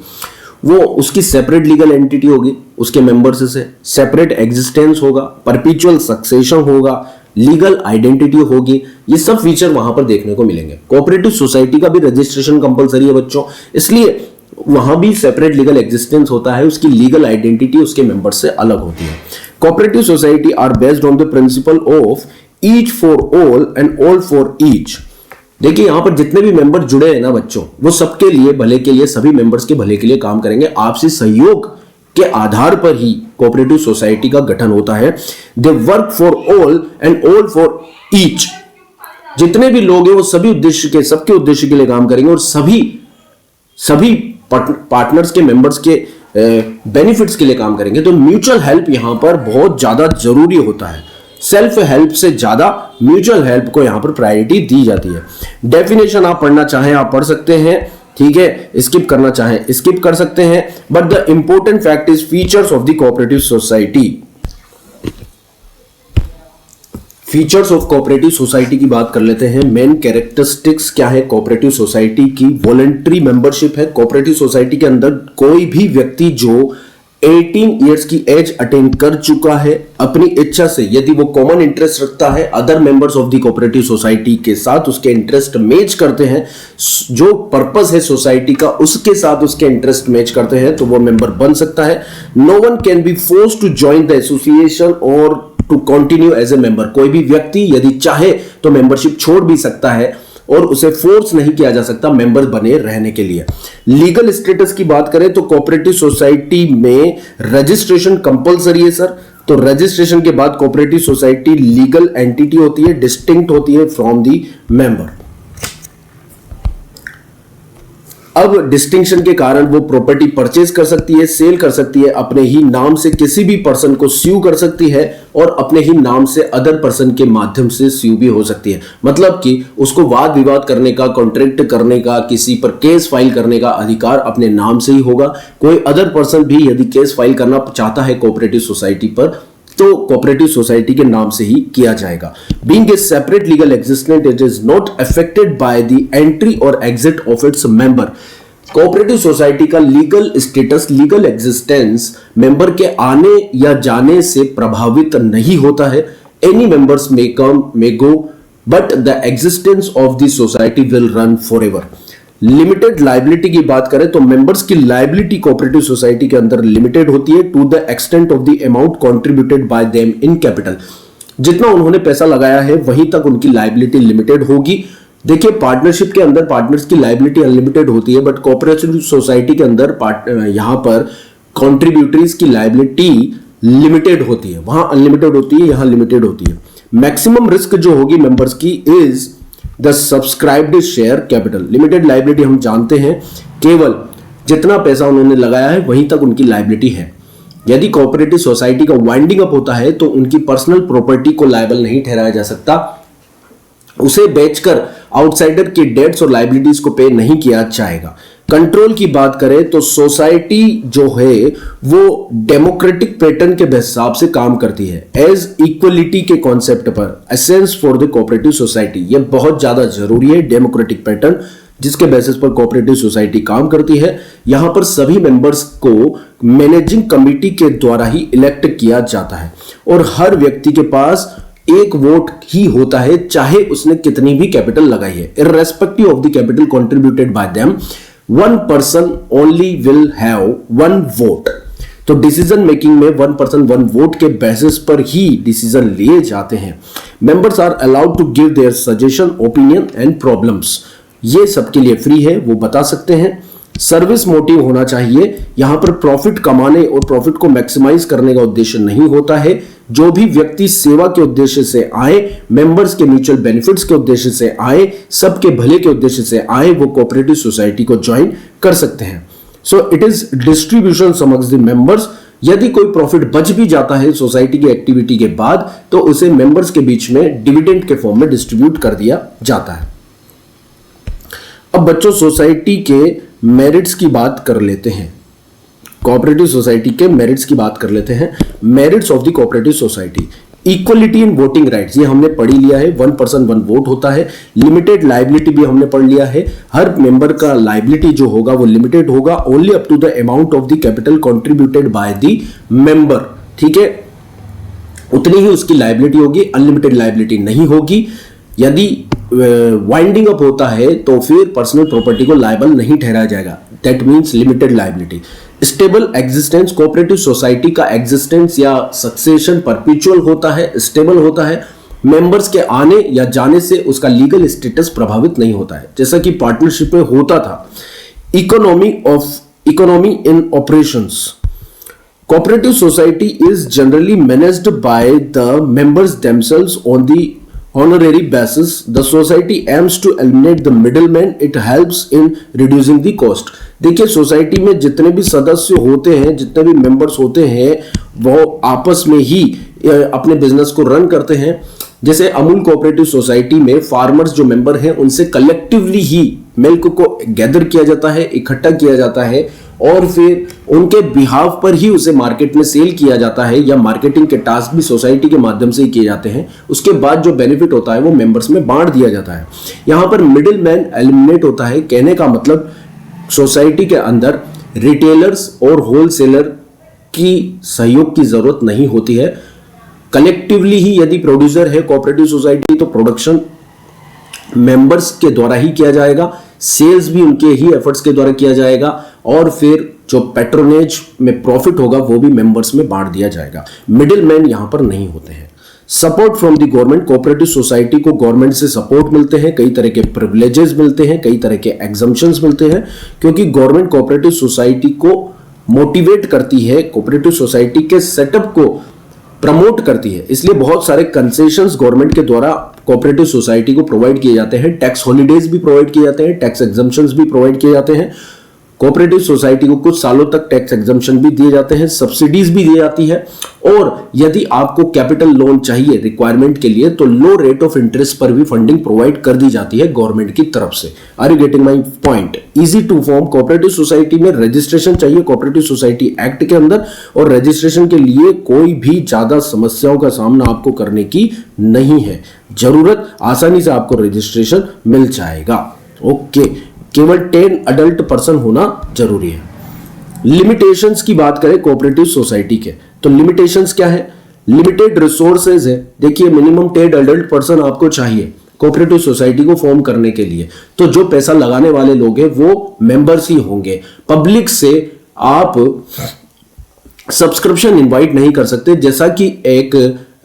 वो उसकी सेपरेट लीगल एंटिटी होगी, उसके मेंबर्स से सेपरेट एग्जिस्टेंस होगा, परपेचुअल सक्सेशन होगा, लीगल आइडेंटिटी होगी, ये सब फीचर वहां पर देखने को मिलेंगे। कोऑपरेटिव सोसाइटी का भी रजिस्ट्रेशन कंपलसरी है बच्चों, इसलिए वहां भी सेपरेट लीगल एग्जिस्टेंस होता है, उसकी लीगल आइडेंटिटी उसके मेंबर से अलग होती है। Cooperative society are based on the principle of each for all and all for each. देखिए, यहां पर जितने भी मेंबर जुड़े हैं ना बच्चों, वो सबके लिए, भले के लिए, सभी मेंबर्स के भले के लिए काम करेंगे। आपसी सहयोग के आधार पर ही कोऑपरेटिव सोसाइटी का गठन होता है। They work for all and all for each. जितने भी लोग हैं वो सभी उद्देश्य के, सबके उद्देश्य के लिए काम करेंगे और सभी पार्टनर्स के, मेंबर्स के बेनिफिट्स के लिए काम करेंगे। तो म्यूचुअल हेल्प यहां पर बहुत ज्यादा जरूरी होता है। सेल्फ हेल्प से ज्यादा म्यूचुअल हेल्प को यहां पर प्रायोरिटी दी जाती है। डेफिनेशन आप पढ़ना चाहें आप पढ़ सकते हैं, ठीक है, स्किप करना चाहें स्किप कर सकते हैं। But the important fact is features of the cooperative society. Features of cooperative society की बात कर लेते हैं। मेन कैरेक्टरिस्टिक्स क्या है कोऑपरेटिव सोसाइटी की? वॉलंटरी मेंबरशिप है। कोऑपरेटिव सोसाइटी के अंदर कोई भी व्यक्ति जो 18 इयर्स की एज अटेन कर चुका है, अपनी इच्छा से, यदि वो कॉमन इंटरेस्ट रखता है other members of the cooperative society के साथ, उसके इंटरेस्ट मैच करते हैं, जो पर्पस है सोसाइटी का उसके साथ उसके इंटरेस्ट मैच करते हैं, तो वो मेंबर बन सकता है। No one can be forced to join the association और to continue as a member. कोई भी व्यक्ति यदि चाहे तो मेंबरशिप छोड़ भी सकता है और उसे फोर्स नहीं किया जा सकता मेंबर बने रहने के लिए। लीगल स्टेटस की बात करें तो कोऑपरेटिव सोसाइटी में रजिस्ट्रेशन कंपलसरी है सर। तो रजिस्ट्रेशन के बाद कोऑपरेटिव सोसाइटी लीगल एंटिटी होती है, डिस्टिंक्ट होती है फ्रॉम दी मेंबर। अब डिस्टिंक्शन के कारण वो प्रॉपर्टी परचेज कर सकती है, सेल कर सकती है, अपने ही नाम से किसी भी पर्सन को स्यू कर सकती है और अपने ही नाम से अदर पर्सन के माध्यम से स्यू भी हो सकती है। मतलब कि उसको वाद विवाद करने का, कॉन्ट्रैक्ट करने का, किसी पर केस फाइल करने का अधिकार अपने नाम से ही होगा। कोई अदर पर्सन भी यदि केस फाइल करना चाहता है कोऑपरेटिव सोसाइटी पर, तो कोऑपरेटिव सोसाइटी के नाम से ही किया जाएगा। Being a separate legal existence, it is not affected by the entry और exit of its member. Cooperative society का legal status, legal existence member के आने या जाने से प्रभावित नहीं होता है। Any members may come may go but the existence of the society will run forever. Limited liability की बात करें तो मेंबर्स की लायबिलिटी कोऑपरेटिव सोसाइटी के अंदर लिमिटेड होती है to the extent of the amount contributed by them in capital. जितना उन्होंने पैसा लगाया है वहीं तक उनकी लायबिलिटी लिमिटेड होगी। देखिए, पार्टनरशिप के अंदर पार्टनर्स की लायबिलिटी अनलिमिटेड होती है, बट कोऑपरेटिव सोसाइटी के अंदर यहां पर कॉन्ट्रीब्यूटरीज की लायबिलिटी लिमिटेड होती है। वहां अनलिमिटेड होती है, यहां लिमिटेड होती है। मैक्सिमम रिस्क जो होगी मेंबर्स की is the subscribed share capital. Limited liability हम जानते हैं केवल जितना पैसा उन्होंने लगाया है वहीं तक उनकी लायबिलिटी है। यदि कोऑपरेटिव सोसाइटी का वाइंडिंग अप होता है तो उनकी पर्सनल प्रॉपर्टी को लायबल नहीं ठहराया जा सकता, उसे बेचकर आउटसाइडर के डेट्स और लायबिलिटीज को पे नहीं किया जाएगा। कंट्रोल की बात करें तो सोसाइटी जो है वो डेमोक्रेटिक पैटर्न के हिसाब से काम करती है, एज इक्वलिटी के कॉन्सेप्ट पर। Essence for the cooperative society, ये बहुत ज्यादा जरूरी है। डेमोक्रेटिक पैटर्न जिसके बेसिस पर कोऑपरेटिव सोसाइटी काम करती है। यहां पर सभी मेंबर्स को मैनेजिंग कमिटी के द्वारा ही इलेक्ट किया जाता है और हर व्यक्ति के पास एक वोट ही होता है, चाहे उसने कितनी भी कैपिटल लगाई है। Irrespective of the capital contributed by them, one person only will have one vote. तो डिसीजन मेकिंग में वन पर्सन वन वोट के बेसिस पर ही डिसीजन लिए जाते हैं। Members are allowed to give their suggestion, opinion and problems. ये सबके लिए फ्री है, वो बता सकते हैं। सर्विस मोटिव होना चाहिए। यहां पर प्रॉफिट कमाने और प्रॉफिट को मैक्सिमाइज करने का उद्देश्य नहीं होता है। जो भी व्यक्ति सेवा के उद्देश्य से आए, मेंबर्स के म्यूचुअल बेनिफिट्स के उद्देश्य से आए, सबके भले के उद्देश्य से आए, वो कोऑपरेटिव सोसाइटी को ज्वाइन कर सकते हैं। So it is distribution amongst the members. यदि कोई प्रॉफिट बच भी जाता है सोसाइटी की एक्टिविटी के बाद तो उसे मेंबर्स के बीच में डिविडेंड के फॉर्म में डिस्ट्रीब्यूट कर दिया जाता है। अब बच्चों, सोसाइटी के मेरिट्स की बात कर लेते हैं। कोऑपरेटिव सोसाइटी के मेरिट्स की बात कर लेते हैं। Merits of the cooperative society, equality in voting rights, ये हमने पढ़ लिया है। वन पर्सन वन वोट होता है। लिमिटेड लायबिलिटी भी हमने पढ़ लिया है। हर मेंबर का लायबिलिटी जो होगा वो लिमिटेड होगा, only up to the amount of the capital contributed by the member. ठीक है, उतनी ही उसकी लायबिलिटी होगी, अनलिमिटेड लायबिलिटी नहीं होगी। यदि वाइंडिंग अप होता है तो फिर पर्सनल प्रॉपर्टी को लायबल नहीं ठहराया जाएगा। That means limited liability. Stable existence, cooperative society का एग्जिस्टेंस या सक्सेशन परपेचुअल होता है, स्टेबल होता है। मेंबर्स के आने या जाने से उसका लीगल स्टेटस प्रभावित नहीं होता है, जैसा कि पार्टनरशिप में होता था। Economy in operations, cooperative society is generally managed by the members themselves on the honorary basis. The society aims to eliminate the middleman. It helps in reducing the cost. देखिए, सोसाइटी में जितने भी सदस्य होते हैं, जितने भी मेंबर्स होते हैं, वो आपस में ही अपने बिजनेस को रन करते हैं। जैसे अमूल कोऑपरेटिव सोसाइटी में फार्मर्स जो मेंबर हैं उनसे कलेक्टिवली ही मिल्क को गैदर किया जाता है, इकट्ठा किया जाता है और फिर उनके बिहाफ पर ही उसे मार्केट में सेल किया जाता है, या मार्केटिंग के टास्क भी सोसाइटी के माध्यम से ही किए जाते हैं। उसके बाद जो बेनिफिट होता है वो मेंबर्स में बांट दिया जाता है। यहां पर मिडिल मैन एलिमिनेट होता है। कहने का मतलब सोसाइटी के अंदर रिटेलर्स और होलसेलर की सहयोग की जरूरत नहीं होती है। कलेक्टिवली ही यदि प्रोड्यूसर है कोऑपरेटिव सोसाइटी तो प्रोडक्शन मेंबर्स के द्वारा ही किया जाएगा, सेल्स भी उनके ही एफर्ट्स के द्वारा किया जाएगा और फिर जो पैट्रोनेज में प्रॉफिट होगा वो भी मेंबर्स में बांट दिया जाएगा। मिडिल मैन यहां पर नहीं होते हैं। Support from the government, cooperative society को गवर्नमेंट से सपोर्ट मिलते हैं, कई तरह के प्रिविलेजेस मिलते हैं, कई तरह के एग्जम्पशंस मिलते हैं, क्योंकि गवर्नमेंट कोऑपरेटिव सोसाइटी को मोटिवेट करती है, कोऑपरेटिव सोसाइटी के सेटअप को प्रमोट करती है। इसलिए बहुत सारे कंसेशंस गवर्नमेंट के द्वारा कोऑपरेटिव सोसाइटी को प्रोवाइड किए जाते हैं। टैक्स हॉलीडेज भी प्रोवाइड किए जाते हैं, टैक्स एग्जम्पशंस भी प्रोवाइड किए जाते हैं। कोऑपरेटिव सोसाइटी को कुछ सालों तक टैक्स एग्जम्पशन भी दिए जाते हैं, सब्सिडीज भी दी जाती है। और यदि आपको कैपिटल लोन चाहिए रिक्वायरमेंट के लिए तो लो रेट ऑफ इंटरेस्ट पर भी फंडिंग प्रोवाइड कर दी जाती है गवर्नमेंट की तरफ से। Are you getting my point? Easy to form cooperative society में रजिस्ट्रेशन चाहिए कोऑपरेटिव सोसाइटी एक्ट के अंदर, और रजिस्ट्रेशन के लिए कोई भी ज्यादा समस्याओं का सामना आपको करने की नहीं है। जरूरत आसानी से आपको रजिस्ट्रेशन मिल जाएगा। ओके, केवल 10 अडल्ट पर्सन होना जरूरी है। लिमिटेशंस की बात करें कोऑपरेटिव सोसाइटी के, तो लिमिटेशंस क्या है? लिमिटेड रिसोर्सेज है। देखिए, मिनिमम 10 अडल्ट पर्सन आपको चाहिए। कोऑपरेटिव सोसाइटी को फॉर्म करने के लिए। तो जो पैसा लगाने वाले लोग हैं वो मेंबर्स ही होंगे। पब्लिक से आप सब्सक्रिप्शन इनवाइट नहीं कर सकते, जैसा कि एक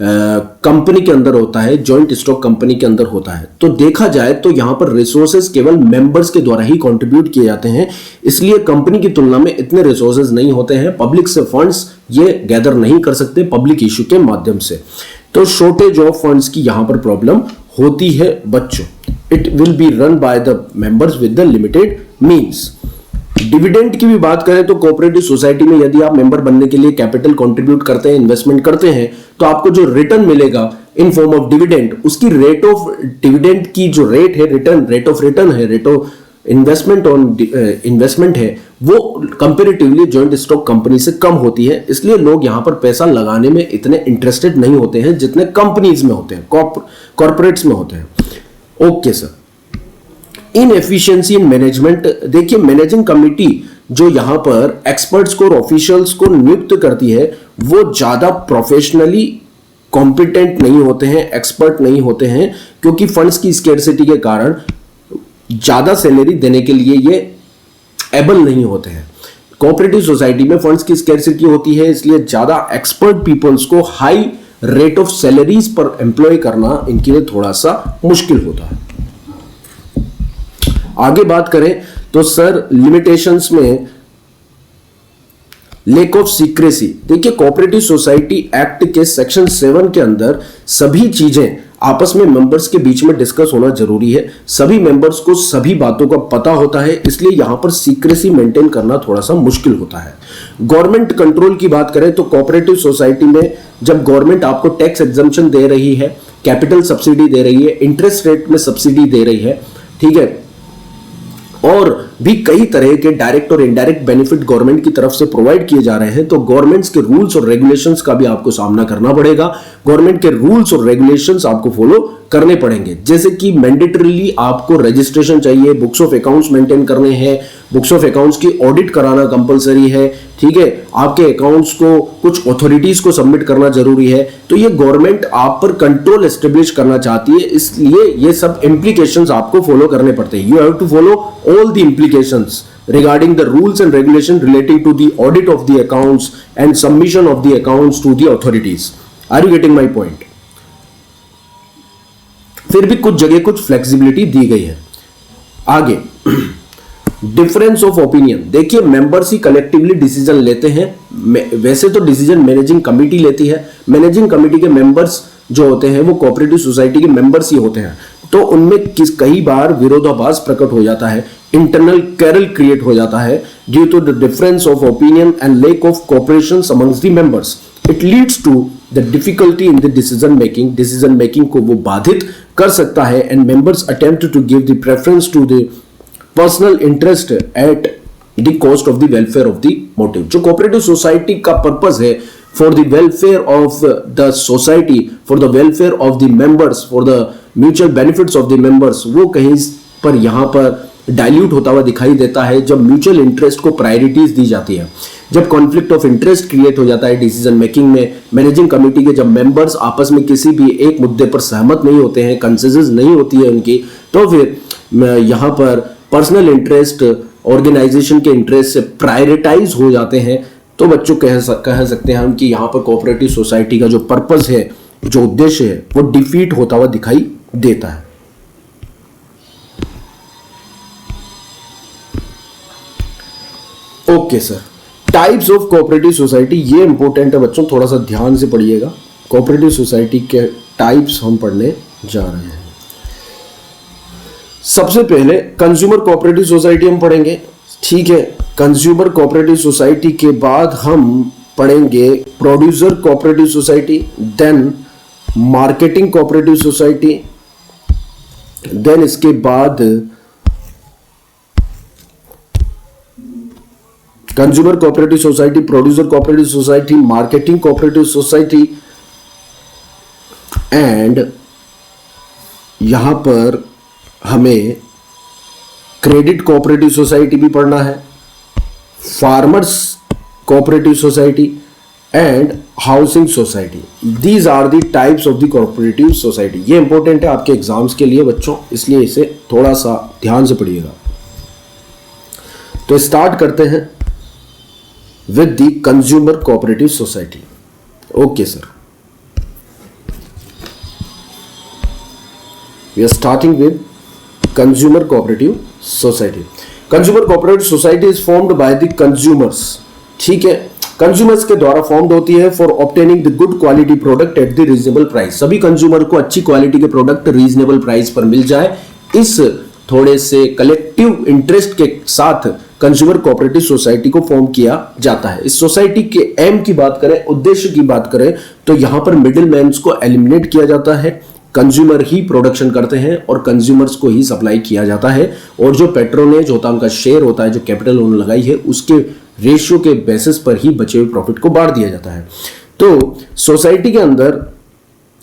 कंपनी के अंदर होता है, जॉइंट स्टॉक कंपनी के अंदर होता है। तो देखा जाए तो यहां पर रिसोर्सेज केवल मेंबर्स के द्वारा ही कंट्रीब्यूट किए जाते हैं, इसलिए कंपनी की तुलना में इतने रिसोर्सेज नहीं होते हैं। पब्लिक से फंड्स ये गैदर नहीं कर सकते पब्लिक इश्यू के माध्यम से। तो शॉर्टेज ऑफ फंड्स की यहां पर प्रॉब्लम होती है बच्चों। It will be run by the members with the limited means. Dividend की भी बात करें तो कोऑपरेटिव सोसाइटी में यदि आप मेंबर बनने के लिए कैपिटल कंट्रीब्यूट करते हैं, इन्वेस्टमेंट करते हैं, तो आपको जो रिटर्न मिलेगा इन फॉर्म ऑफ डिविडेंड, उसकी रेट ऑफ डिविडेंड की जो रेट है, रिटर्न रेट ऑफ रिटर्न है, rate of investment on investment है, वो कंपेरेटिवली जॉइंट स्टॉक कंपनी से कम होती है। इसलिए लोग यहां पर पैसा लगाने में इतने इंटरेस्टेड नहीं होते हैं जितने कंपनीज में होते हैं, कॉर्पोरेट्स में होते हैं। Okay sir. Inefficiency in management, देखिए मैनेजिंग कमिटी जो यहां पर एक्सपर्ट्स को और ऑफिशियल्स को नियुक्त करती है वो ज्यादा प्रोफेशनली कॉम्पिटेंट नहीं होते हैं, एक्सपर्ट नहीं होते हैं, क्योंकि फंड्स की स्केर्सिटी के कारण ज्यादा सैलरी देने के लिए ये एबल नहीं होते हैं। कोऑपरेटिव सोसाइटी में फंड्स की स्केर्सिटी होती है, इसलिए ज्यादा एक्सपर्ट पीपल्स को हाई रेट ऑफ सैलरीज पर एम्प्लॉय करना इनके लिए थोड़ा सा मुश्किल होता है। आगे बात करें तो सर लिमिटेशंस में लेक ऑफ सीक्रेसी, देखिए कोऑपरेटिव सोसाइटी एक्ट के सेक्शन 7 के अंदर सभी चीजें आपस में मेंबर्स के बीच में डिस्कस होना जरूरी है। सभी मेंबर्स को सभी बातों का पता होता है, इसलिए यहां पर सीक्रेसी मेंटेन करना थोड़ा सा मुश्किल होता है। गवर्नमेंट कंट्रोल की बात करें तो कोऑपरेटिव सोसाइटी में जब गवर्नमेंट आपको टैक्स एग्जम्पशन दे रही है, कैपिटल सब्सिडी दे रही है, इंटरेस्ट रेट में सब्सिडी दे रही है, ठीक है, और भी कई तरह के डायरेक्ट और इनडायरेक्ट बेनिफिट गवर्नमेंट की तरफ से प्रोवाइड किए जा रहे हैं, तो गवर्नमेंट्स के रूल्स और रेगुलेशंस का भी आपको सामना करना पड़ेगा। गवर्नमेंट के रूल्स और रेगुलेशंस आपको फॉलो करने पड़ेंगे, जैसे कि मैंडेटरीली आपको रजिस्ट्रेशन चाहिए, बुक्स ऑफ अकाउंट्स मेंटेन करने हैं, बुक्स ऑफ अकाउंट्स की ऑडिट कराना कंपलसरी है, ठीक है, आपके अकाउंट्स को कुछ अथॉरिटीज को सबमिट करना जरूरी है। तो ये गवर्नमेंट आप पर कंट्रोल एस्टेब्लिश करना चाहती है, इसलिए ये सब इंप्लीकेशंस आपको फॉलो करने पड़ते हैं। You have to follow all the implications regarding the rules and regulation relating to the audit of the accounts and submission of the accounts to the authorities. Are you getting my point? फिर भी कुछ जगह कुछ flexibility दी गई है। आगे difference of opinion, देखिए members ही collectively decision लेते हैं। वैसे तो डिसीजन मैनेजिंग कमेटी लेती है, मैनेजिंग कमेटी के मेंबर्स जो होते हैं वो कोऑपरेटिव सोसाइटी के मेंबर्स ही होते हैं, तो उनमें कई बार विरोधाभास प्रकट हो जाता है, इंटरनल कैरल क्रिएट हो जाता है due to the difference of opinion and lack of cooperation amongst the members. It leads to the difficulty in the decision making को वो बाधित कर सकता है, and members attempt to give the preference to the personal interest at the cost of the welfare of the motive. जो cooperative society का purpose है for the welfare of the society, for the welfare of the members, for the mutual benefits of the members, वो कहीं पर यहाँ पर dilute होता हुआ दिखाई देता है जब म्यूचुअल इंटरेस्ट को प्रायोरिटीज दी जाती है। जब कॉन्फ्लिक्ट ऑफ इंटरेस्ट क्रिएट हो जाता है डिसीजन मेकिंग में, मैनेजिंग कमेटी के जब मेंबर्स आपस में किसी भी एक मुद्दे पर सहमत नहीं होते हैं, कंसेंसस नहीं होती है उनकी, तो फिर यहाँ पर पर्सनल इंटरेस्ट ऑर्गेनाइजेशन के इंटरेस्ट से प्रायोरिटाइज हो जाते हैं। तो बच्चों कह सकते हैं हम कि यहाँ पर कोऑपरेटिव सोसाइटी का जो पर्पस है, जो उद्देश्य है, वो डिफीट होता हुआ दिखाई देता है। Okay sir, types of cooperative society, ये इंपॉर्टेंट है बच्चों, थोड़ा सा ध्यान से पढ़िएगा। कोऑपरेटिव सोसाइटी के टाइप्स हम पढ़ने जा रहे हैं। सबसे पहले कंज्यूमर कोऑपरेटिव सोसाइटी हम पढ़ेंगे, ठीक है। कंज्यूमर कोऑपरेटिव सोसाइटी के बाद हम पढ़ेंगे producer cooperative society, then marketing cooperative society, then इसके बाद consumer cooperative society, producer cooperative society, marketing cooperative society, and यहां पर हमें क्रेडिट कोऑपरेटिव सोसाइटी भी पढ़ना है, farmers cooperative society and housing society. These are the types of the cooperative society. ये important है आपके एग्जाम्स के लिए बच्चों, इसलिए इसे थोड़ा सा ध्यान से पढ़िएगा। तो स्टार्ट करते हैं with the consumer cooperative society. Okay sir, we are starting with consumer cooperative society. Consumer cooperative society is formed by the consumers. ठीक है, कंज्यूमर्स के द्वारा फॉर्म्ड होती है for obtaining the good quality product at the reasonable price. सभी consumer को अच्छी quality के प्रोडक्ट रीजनेबल प्राइस पर मिल जाए, इस थोड़े से कलेक्टिव इंटरेस्ट के साथ कंज्यूमर कोऑपरेटिव सोसाइटी को फॉर्म किया जाता है। इस सोसाइटी के एम की बात करें, उद्देश्य की बात करें, तो यहां पर मिडिल मैन्स को एलिमिनेट किया जाता है। कंज्यूमर ही प्रोडक्शन करते हैं और कंज्यूमर्स को ही सप्लाई किया जाता है, और जो पेट्रोनेज होता है, उनका शेयर होता है, जो कैपिटल उन्होंने लगाई है, उसके रेशियो के बेसिस पर ही बचे हुए प्रॉफिट को बांट दिया जाता है। तो सोसाइटी के अंदर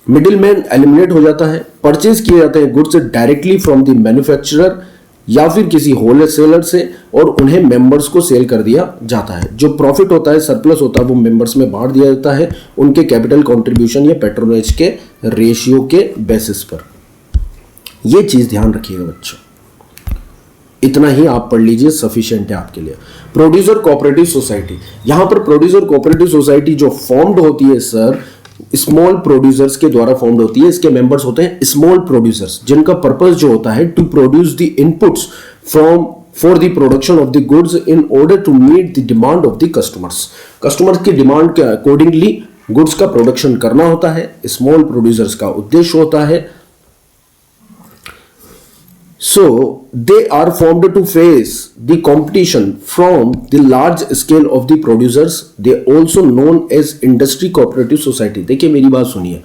मिडिल मैन एलिमिनेट हो जाता है। परचेज किए जाते हैं goods directly from the manufacturer या फिर किसी होलसेलर से, और उन्हें मेंबर्स को सेल कर दिया जाता है। जो प्रॉफिट होता है, सरप्लस होता है, वो मेंबर्स में बांट दिया जाता है उनके कैपिटल कंट्रीब्यूशन या पेट्रोनेज के रेशियो के बेसिस पर। ये चीज ध्यान रखिएगा बच्चों, इतना ही आप पढ़ लीजिए, सफिशिएंट है आपके लिए। प्रोड्यूसर कोऑपरेटिव सोसाइटी, यहां पर प्रोड्यूसर कोऑपरेटिव सोसाइटी जो फॉर्म्ड होती है सर, स्मॉल प्रोड्यूसर्स के द्वारा फॉर्म्ड होती है। इसके मेंबर्स होते हैं स्मॉल प्रोड्यूसर्स, जिनका पर्पस जो होता है to produce the inputs from for the production of the goods in order to meet the demand of the customers. Customers की डिमांड के अकॉर्डिंगली गुड्स का प्रोडक्शन करना होता है, स्मॉल प्रोड्यूसर्स का उद्देश्य होता है। So they are formed to face the competition from the large scale of the producers. They also known as industry cooperative society. देखिए मेरी बात सुनिए,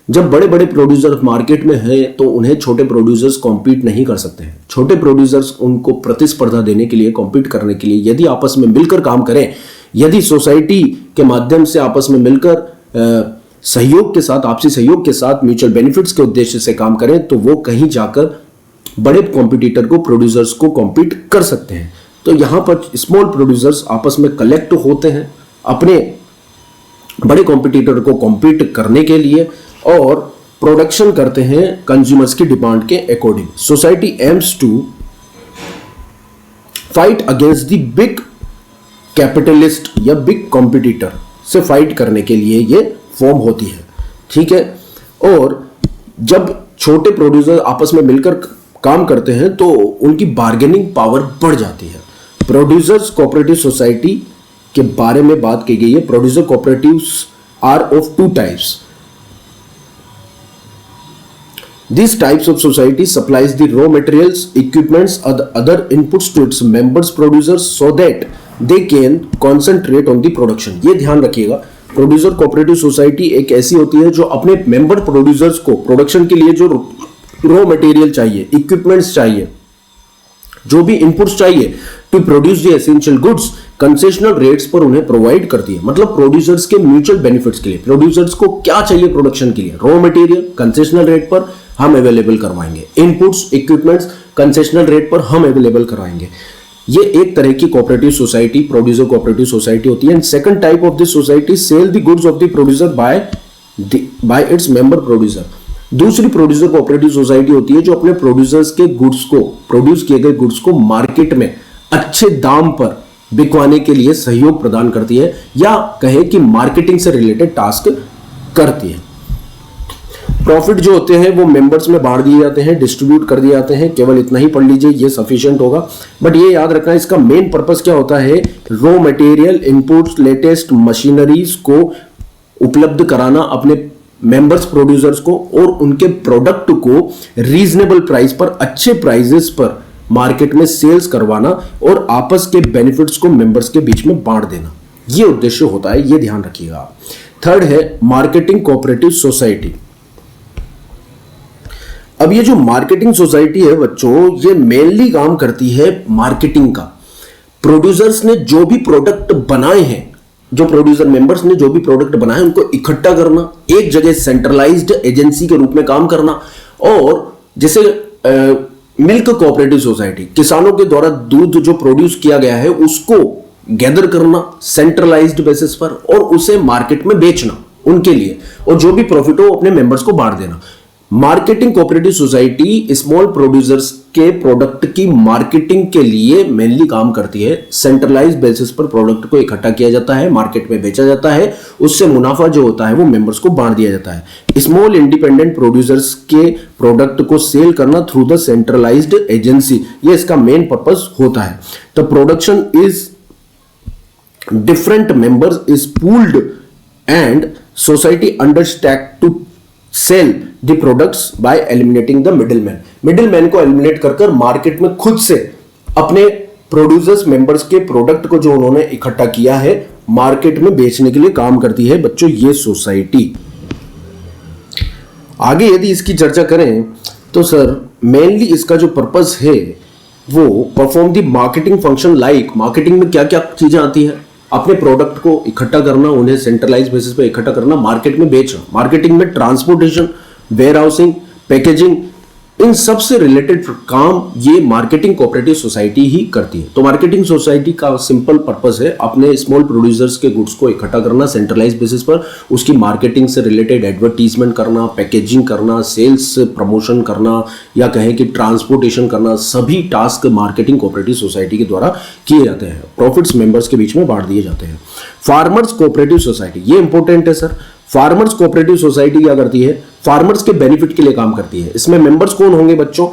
जब बड़े बड़े प्रोड्यूसर मार्केट में हैं तो उन्हें छोटे प्रोड्यूसर्स कॉम्पीट नहीं कर सकते हैं। छोटे प्रोड्यूसर्स उनको प्रतिस्पर्धा देने के लिए, कॉम्पीट करने के लिए, यदि आपस में मिलकर काम करें, यदि सोसाइटी के माध्यम से आपस में मिलकर सहयोग के साथ, आपसी सहयोग के साथ, म्यूचुअल बेनिफिट्स के उद्देश्य से काम करें, तो वो कहीं जाकर बड़े कॉम्पिटिटर को, प्रोड्यूसर्स को कॉम्पीट कर सकते हैं। तो यहां पर स्मॉल प्रोड्यूसर्स आपस में कलेक्ट होते हैं अपने बड़े कॉम्पिटिटर को कॉम्पीट करने के लिए, और प्रोडक्शन करते हैं कंज्यूमर्स की डिमांड के according. Society aims to fight against the big capitalist या बिग कॉम्पिटिटर से फाइट करने के लिए ये फॉर्म होती है। ठीक है, और जब छोटे प्रोड्यूसर आपस में मिलकर काम करते हैं तो उनकी बार्गेनिंग पावर बढ़ जाती है। प्रोड्यूसर्स कोऑपरेटिव सोसाइटी के बारे में बात की गई है। Producer cooperatives are of two types. These types of society supplies the raw materials, equipments, other inputs to its members producers so that they can concentrate on the production. ये ध्यान रखिएगा, प्रोड्यूसर कोऑपरेटिव सोसाइटी एक ऐसी होती है जो अपने member producers को प्रोडक्शन के लिए जो रॉ मटेरियल चाहिए, इक्विपमेंट्स चाहिए, जो भी इनपुट्स चाहिए to produce the essential goods, concessional rates पर उन्हें प्रोवाइड करती है। मतलब प्रोड्यूसर्स के म्यूचुअल बेनिफिट्स के लिए, प्रोड्यूसर्स को क्या चाहिए प्रोडक्शन के लिए, रॉ मटेरियल कंसेशनल रेट पर हम अवेलेबल करवाएंगे, इनपुट्स इक्विपमेंट्स कंसेशनल रेट पर हम अवेलेबल करवाएंगे। ये एक तरह की cooperative society, producer cooperative society होती है। And second type of this society sell the goods of the producer by its member producer. दूसरी प्रोड्यूसर कोऑपरेटिव सोसाइटी होती है जो अपने प्रोड्यूसर्स के गुड्स को, प्रोड्यूस किए गए गुड्स को मार्केट में अच्छे दाम पर बिकवाने के लिए सहयोग प्रदान करती है, या कहे कि मार्केटिंग से रिलेटेड टास्क करती है। प्रॉफिट जो होते हैं वो मेंबर्स में बांट दिए जाते हैं, डिस्ट्रीब्यूट कर दिए जाते हैं। केवल इतना ही पढ़ लीजिए, ये सफिशिएंट होगा। बट ये याद रखना, इसका मेन पर्पस क्या होता है, raw material, inputs, latest machineries को उपलब्ध कराना अपने मेंबर्स प्रोड्यूसर्स को, और उनके प्रोडक्ट को रीजनेबल प्राइस पर, अच्छे प्राइजेस पर मार्केट में सेल्स करवाना, और आपस के बेनिफिट्स को मेंबर्स के बीच में बांट देना। ये उद्देश्य होता है, ये ध्यान रखिएगा। थर्ड है मार्केटिंग कोऑपरेटिव सोसाइटी। अब ये जो मार्केटिंग सोसाइटी है बच्चों, ये मेनली काम करती है मार्केटिंग का। प्रोड्यूसर्स ने जो भी प्रोडक्ट बनाए हैं, जो प्रोड्यूसर मेंबर्स ने जो भी प्रोडक्ट बनाए उनको इकट्ठा करना, एक जगह सेंट्रलाइज्ड एजेंसी के रूप में काम करना। और जैसे मिल्क कोऑपरेटिव सोसाइटी, किसानों के द्वारा दूध जो प्रोड्यूस किया गया है उसको गैदर करना सेंट्रलाइज्ड बेसिस पर और उसे मार्केट में बेचना उनके लिए, और जो भी प्रॉफिट हो अपने मेंबर्स को बांट देना। Marketing cooperative society small producers के प्रोडक्ट की मार्केटिंग के लिए मेनली काम करती है। सेंट्रलाइज्ड बेसिस पर प्रोडक्ट को इकट्ठा किया जाता है, मार्केट में बेचा जाता है, उससे मुनाफा जो होता है वो मेंबर्स को बांट दिया जाता है। स्मॉल इंडिपेंडेंट प्रोड्यूसर्स के प्रोडक्ट को सेल करना थ्रू द सेंट्रलाइज्ड एजेंसी, ये इसका मेन पर्पस होता है। The production is different members is pooled and society undertakes to sell the products by eliminating the middleman। Middleman को एलिमिनेट कर market में खुद से अपने प्रोड्यूसर्स मेंबर्स के प्रोडक्ट को जो उन्होंने इकट्ठा किया है मार्केट में बेचने के लिए काम करती है बच्चों ये सोसाइटी। आगे यदि इसकी चर्चा करें तो सर मेनली इसका जो पर्पस है वो perform the marketing function. Like marketing में क्या क्या चीजें आती है, अपने प्रोडक्ट को इकट्ठा करना, उन्हें सेंट्रलाइज बेसिस पे इकट्ठा करना, मार्केट में बेचना। मार्केटिंग में ट्रांसपोर्टेशन, वेयर हाउसिंग, पैकेजिंग, इन सब से रिलेटेड काम ये मार्केटिंग कोऑपरेटिव सोसाइटी ही करती है। तो मार्केटिंग सोसाइटी का सिंपल पर्पस है अपने स्मॉल प्रोड्यूसर्स के गुड्स को इकट्ठा करना सेंट्रलाइज बेसिस पर, उसकी मार्केटिंग से रिलेटेड एडवर्टीजमेंट करना, पैकेजिंग करना, सेल्स प्रमोशन करना, या कहें कि ट्रांसपोर्टेशन करना, सभी टास्क मार्केटिंग कोऑपरेटिव सोसाइटी के द्वारा किए जाते हैं। प्रॉफिट्स मेंबर्स के बीच में बांट दिए जाते हैं। फार्मर्स कोऑपरेटिव सोसाइटी, ये इंपॉर्टेंट है सर। फार्मर्स कोऑपरेटिव सोसाइटी क्या करती है, फार्मर्स के बेनिफिट के लिए काम करती है। इसमें मेंबर्स कौन होंगे बच्चों,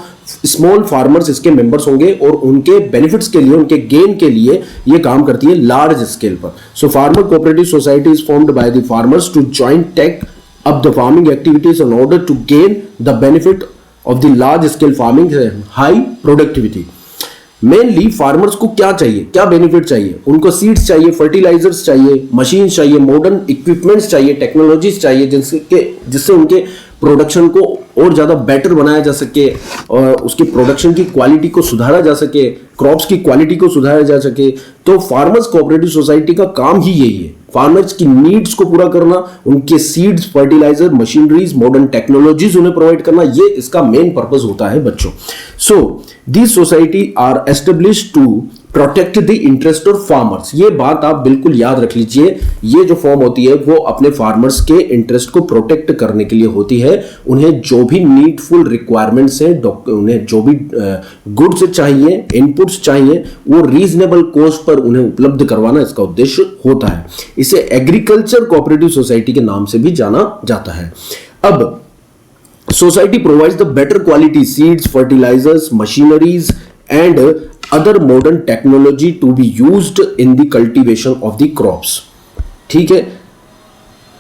स्मॉल फार्मर्स इसके मेंबर्स होंगे और उनके बेनिफिट्स के लिए, उनके गेन के लिए ये काम करती है लार्ज स्केल पर। So farmer cooperative society is formed by the farmers to join take up the farming activities in order to gain the benefit of the large scale farming high productivity. Mainly farmers को क्या चाहिए, क्या benefit चाहिए, उनको seeds चाहिए, fertilisers चाहिए, machine चाहिए, modern equipments चाहिए, टेक्नोलॉजीज चाहिए जिससे उनके प्रोडक्शन को और ज्यादा बेटर बनाया जा सके और उसकी प्रोडक्शन की क्वालिटी को सुधारा जा सके, क्रॉप्स की क्वालिटी को सुधारा जा सके। तो फार्मर्स कोऑपरेटिव सोसाइटी का काम ही यही है, फार्मर्स की नीड्स को पूरा करना, उनके seeds, fertiliser, machineries, modern technologies उन्हें प्रोवाइड करना, ये इसका मेन पर्पस होता है बच्चों। So this society are established to protect the interest of farmers. ये बात आप बिल्कुल याद रख लीजिए, ये जो फॉर्म होती है वो अपने फार्मर्स के इंटरेस्ट को प्रोटेक्ट करने के लिए होती है। उन्हें जो भी नीडफुल रिक्वायरमेंट्स हैं, उन्हें जो भी गुड्स चाहिए, इनपुट्स चाहिए, वो रीजनेबल कॉस्ट पर उन्हें उपलब्ध करवाना इसका उद्देश्य होता है। इसे एग्रीकल्चर कोऑपरेटिव सोसाइटी के नाम से भी जाना जाता है। अब society provides the better quality seeds, fertilizers, machineries and other modern technology to be used in the cultivation of the crops। ठीक है,